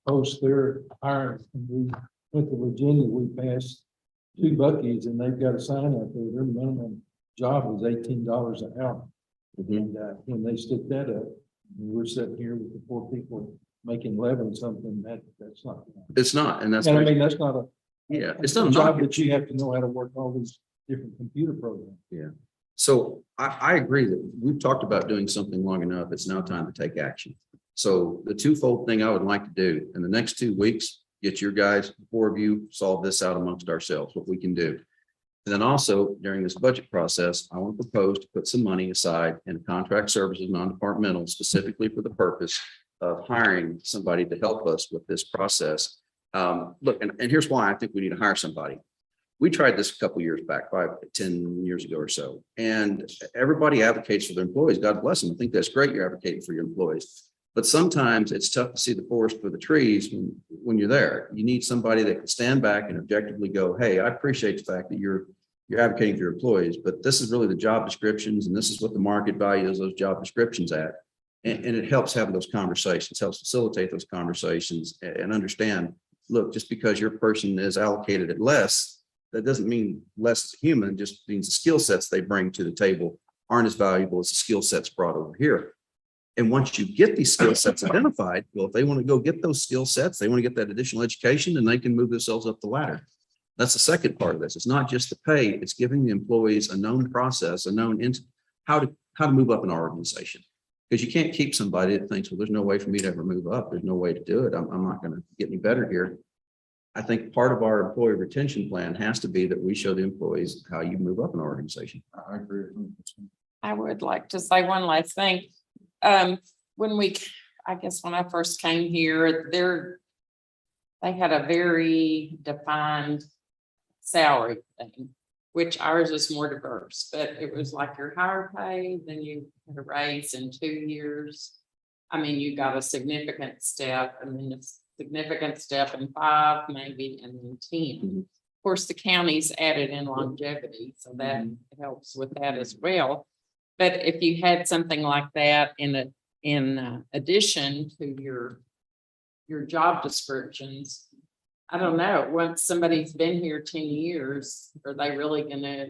[SPEAKER 1] post their hiring. We went to Virginia, we passed 2 Bucky's and they've got a sign out there. Their minimum job is $18 an hour. And when they stick that up, we're sitting here with the poor people making 11 something, that's not.
[SPEAKER 2] It's not, and that's,
[SPEAKER 1] And I mean, that's not a.
[SPEAKER 2] yeah, it's not
[SPEAKER 1] a
[SPEAKER 2] a
[SPEAKER 1] job
[SPEAKER 2] knock.
[SPEAKER 1] that you have to know how to work all these different computer programs.
[SPEAKER 2] So I agree that we've talked about doing something long enough. It's now time to take action. So the twofold thing I would like to do in the next 2 weeks, get your guys, the 4 of you, solve this out amongst ourselves, what we can do. And then also during this budget process, I want to propose to put some money aside in contract services, non-departmental, specifically for the purpose of hiring somebody to help us with this process. Look, and here's why I think we need to hire somebody. We tried this a couple years back, 5-10 years ago or so, and everybody advocates for their employees. God bless them. I think that's great. You're advocating for your employees. But sometimes it's tough to see the forest for the trees when you're there. You need somebody that can stand back and objectively go, hey, I appreciate the fact that you're advocating for your employees, but this is really the job descriptions and this is what the market value is those job descriptions at. And it helps having those conversations, helps facilitate those conversations and understand, look, just because your person is allocated at less, that doesn't mean less as a human, just means the skill sets they bring to the table aren't as valuable as the skill sets brought over here. And once you get these skill sets identified, well, if they want to go get those skill sets, they want to get that additional education, then they can move themselves up the ladder. That's the second part of this. It's not just the pay, it's giving the employees a known process, a known how to move up in our organization. Because you can't keep somebody that thinks, well, there's no way for me to ever move up. There's no way to do it. I'm not going to get any better here. I think part of our employee retention plan has to be that we show the employees how you move up in our organization.
[SPEAKER 5] I agree.
[SPEAKER 9] I would like to say one last thing. I guess when I first came here, they had a very defined salary thing, which ours is more diverse, but it was like your higher pay, then you had a raise in 2 years. I mean, you got a significant step and then a significant step in 5, maybe, and then 10. Of course, the county's added in longevity, so that helps with that as well. But if you had something like that in addition to your job descriptions, I don't know, once somebody's been here 10 years, are they really gonna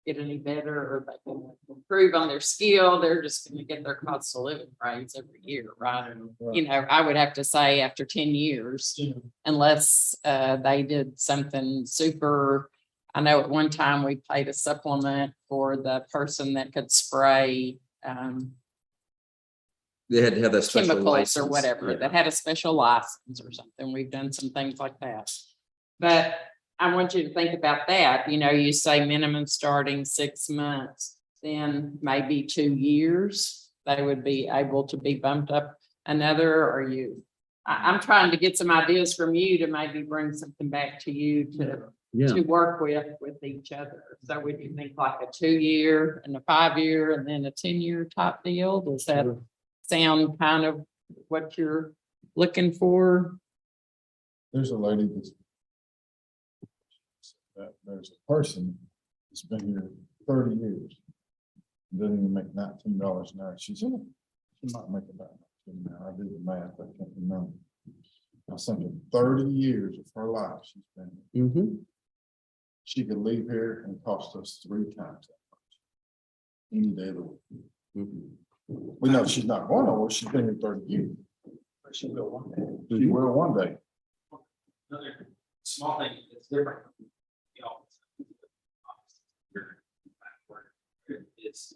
[SPEAKER 9] get any better, or they can improve on their skill? They're just gonna get their cost of living raise every year, right? You know, I would have to say after 10 years, unless they did something super. I know at one time we paid a supplement for the person that could spray
[SPEAKER 2] They had to have that special
[SPEAKER 9] chemicals
[SPEAKER 2] license.
[SPEAKER 9] or whatever,
[SPEAKER 2] Yeah.
[SPEAKER 9] that had a special license or something. We've done some things like that. But I want you to think about that. You know, you say minimum starting 6 months, then maybe 2 years, they would be able to be bumped up another, or I'm trying to get some ideas from you to maybe bring something back to you to work with each other. So would you think like a 2-year and a 5-year and then a 10-year type deal? Does that sound kind of what you're looking for?
[SPEAKER 5] There's a lady there's a person that's been here 30 years. Doesn't even make $19 an hour. She might make about $19 an hour. I did the math, I can't remember. I was thinking 30 years of her life she's been here.
[SPEAKER 2] Mm-hmm.
[SPEAKER 5] She could leave here and cost us 3 times that much. Any day of the week. We know she's not going nowhere. She's been here 30 years.
[SPEAKER 6] She will one day.
[SPEAKER 5] She will one day.
[SPEAKER 6] Another small thing that's different. You know, it's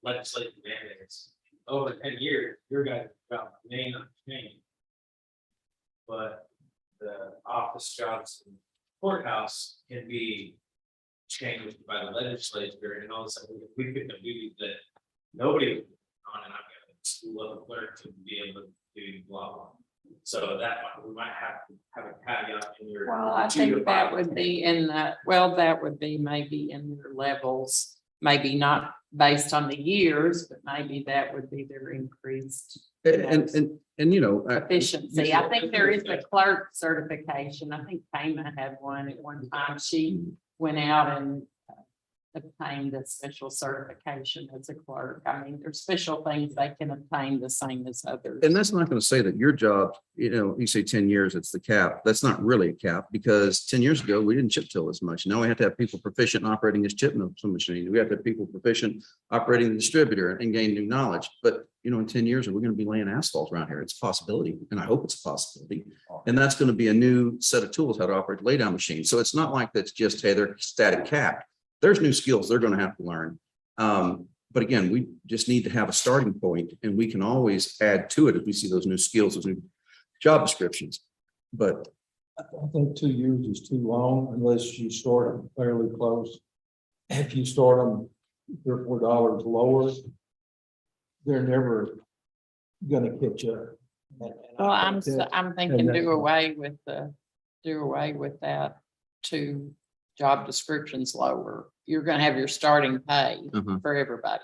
[SPEAKER 6] legislative mandates. Over 10 years, your guys' job may not change. But the office jobs in courthouse can be changed by the legislature, and all of a sudden, if we pick a duty that nobody was on, and I've got a school level clerk to be able to do blah blah. So we might have to have a caveat in your.
[SPEAKER 9] Well, I think that would be that would be maybe in their levels, maybe not based on the years, but maybe that would be their increased
[SPEAKER 2] And you know.
[SPEAKER 9] efficiency. I think there is a clerk certification. I think Payma had one at one time. She went out and obtained a special certification as a clerk. I mean, there's special things they can obtain the same as others.
[SPEAKER 2] And that's not going to say that your job, you know, you say 10 years, it's the cap. That's not really a cap, because 10 years ago, we didn't chip till as much. Now we have to have people proficient in operating this chip mill machine. We have to have people proficient operating the distributor and gain new knowledge. But, you know, in 10 years, we're going to be laying asphalt around here. It's a possibility, and I hope it's a possibility. And that's going to be a new set of tools, how to operate laydown machines. So it's not like that's just, hey, they're static capped. There's new skills they're going to have to learn. But again, we just need to have a starting point, and we can always add to it if we see those new skills, those new job descriptions. But
[SPEAKER 1] I think 2 years is too long unless you start them fairly close. If you start them $3 or $4 lower, they're never gonna catch up.
[SPEAKER 9] Well, I'm thinking do away with that to job descriptions lower. You're gonna have your starting pay for everybody.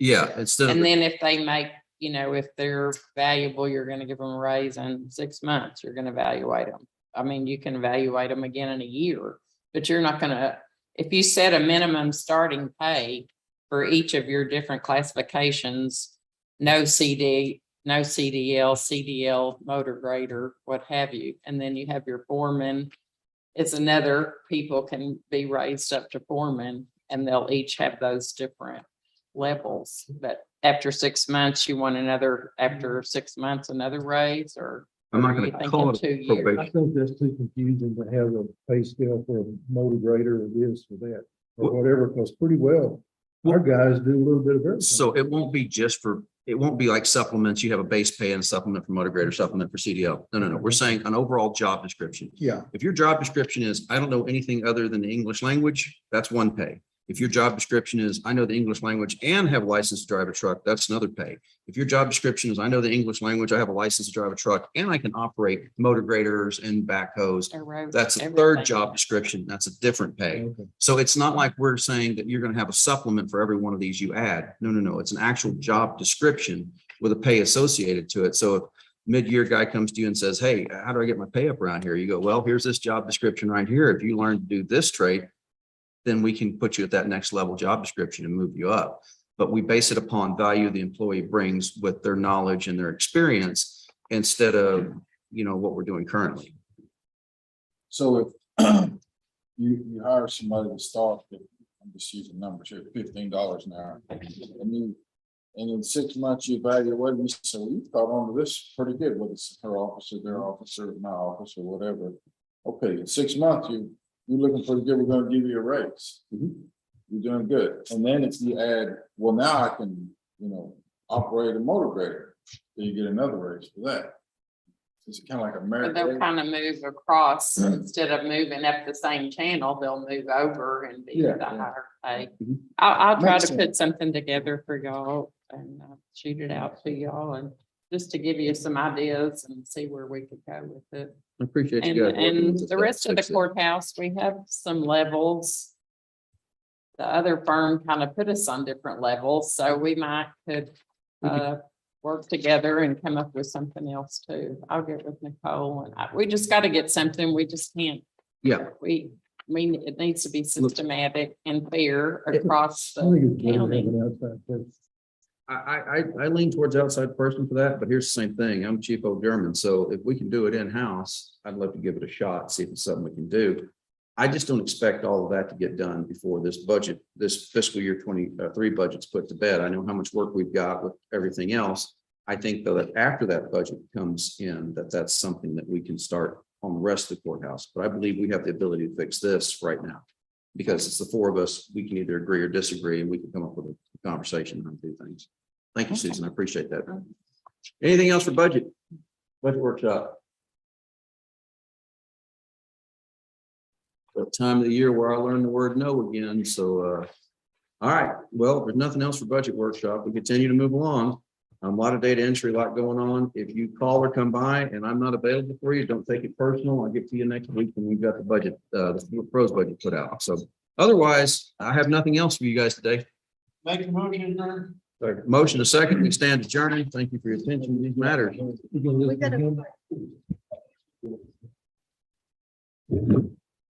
[SPEAKER 2] yeah, instead of.
[SPEAKER 9] And then if they make, you know, if they're valuable, you're gonna give them a raise in 6 months, you're gonna evaluate them. I mean, you can evaluate them again in a year, but you're not gonna, if you set a minimum starting pay for each of your different classifications, no CD, no CDL, CDL, motor grader, what have you, and then you have your foreman. It's another, people can be raised up to foreman, and they'll each have those different levels. But after 6 months, you want another, after 6 months, another raise, or?
[SPEAKER 2] I'm not
[SPEAKER 9] are you
[SPEAKER 2] going to call it
[SPEAKER 9] thinking 2
[SPEAKER 2] a
[SPEAKER 9] years?
[SPEAKER 2] probation.
[SPEAKER 1] I think that's too confusing to have a pay scale for a motor grader or this or that, or whatever, because pretty well, our guys do a little bit of everything.
[SPEAKER 2] So it won't be just for, it won't be like supplements. You have a base pay and a supplement for motor grader, supplement for CDL. No. We're saying an overall job description.
[SPEAKER 1] Yeah,
[SPEAKER 2] If your job description is, I don't know anything other than the English language, that's one pay. If your job description is, I know the English language and have a license to drive a truck, that's another pay. If your job description is, I know the English language, I have a license to drive a truck, and I can operate motor graders and backhoes, that's a third job description. That's a different pay.
[SPEAKER 1] Okay.
[SPEAKER 2] So it's not like we're saying that you're going to have a supplement for every one of these you add. No, no, no. It's an actual job description with a pay associated to it. So if mid-year guy comes to you and says, hey, how do I get my pay up around here? You go, well, here's this job description right here. If you learn to do this trade, then we can put you at that next level job description and move you up. But we base it upon value the employee brings with their knowledge and their experience instead of, you know, what we're doing currently.
[SPEAKER 5] So if you hire somebody to start, I'm just using numbers here, $15 an hour. And in 6 months, you evaluate, and you say, well, you thought on to this pretty good, whether it's her officer, their officer, my office, or whatever. Okay, in 6 months, you're looking pretty good, we're gonna give you a raise. You're doing good. And then if you add, well, now I can, operate a motor grader, then you get another raise for that. It's kind of like a
[SPEAKER 9] But
[SPEAKER 5] merit.
[SPEAKER 9] they'll kind of move across, instead of moving up the same channel, they'll move over and be
[SPEAKER 5] Yeah,
[SPEAKER 9] the
[SPEAKER 5] yeah.
[SPEAKER 9] higher pay.
[SPEAKER 2] Mhm.
[SPEAKER 9] I'll try
[SPEAKER 5] Makes
[SPEAKER 9] to put something together for y'all and shoot it out to y'all and just to give you some ideas and see where we could go with it.
[SPEAKER 2] I appreciate
[SPEAKER 9] And,
[SPEAKER 2] you guys. working
[SPEAKER 9] and
[SPEAKER 2] with us
[SPEAKER 9] the
[SPEAKER 2] to
[SPEAKER 9] rest of the
[SPEAKER 2] fix it.
[SPEAKER 9] courthouse, we have some levels. The other firm kind of put us on different levels, so we could work together and come up with something else too. I'll get with Nicole and we just got to get something. We just can't,
[SPEAKER 2] Yeah,
[SPEAKER 9] it needs to be systematic and fair across
[SPEAKER 1] I think
[SPEAKER 9] the
[SPEAKER 1] it's better to have
[SPEAKER 9] county.
[SPEAKER 1] an outside person.
[SPEAKER 2] I lean towards outside person for that, but here's the same thing. I'm cheap old German. So if we can do it in-house, I'd love to give it a shot, see if it's something we can do. I just don't expect all of that to get done before this budget, this fiscal year 23 budget's put to bed. I know how much work we've got with everything else. I think though that after that budget comes in, that's something that we can start on the rest of the courthouse. But I believe we have the ability to fix this right now. Because it's the four of us, we can either agree or disagree, and we can come up with a conversation and do things. Thank you, Susan. I appreciate that. Anything else for budget? Budget workshop. The time of the year where I learned the word no again, so, all right, well, if there's nothing else for budget workshop, we continue to move along. A lot of data entry, a lot going on. If you call or come by and I'm not available for you, don't take it personal. I'll get to you next week when we've got the budget, the pros budget put out. So otherwise, I have nothing else for you guys today.
[SPEAKER 4] Make a motion, adjourn.
[SPEAKER 2] Motion a second, we stand adjourned. Thank you for your attention to these matters.
[SPEAKER 1] You gonna listen to him?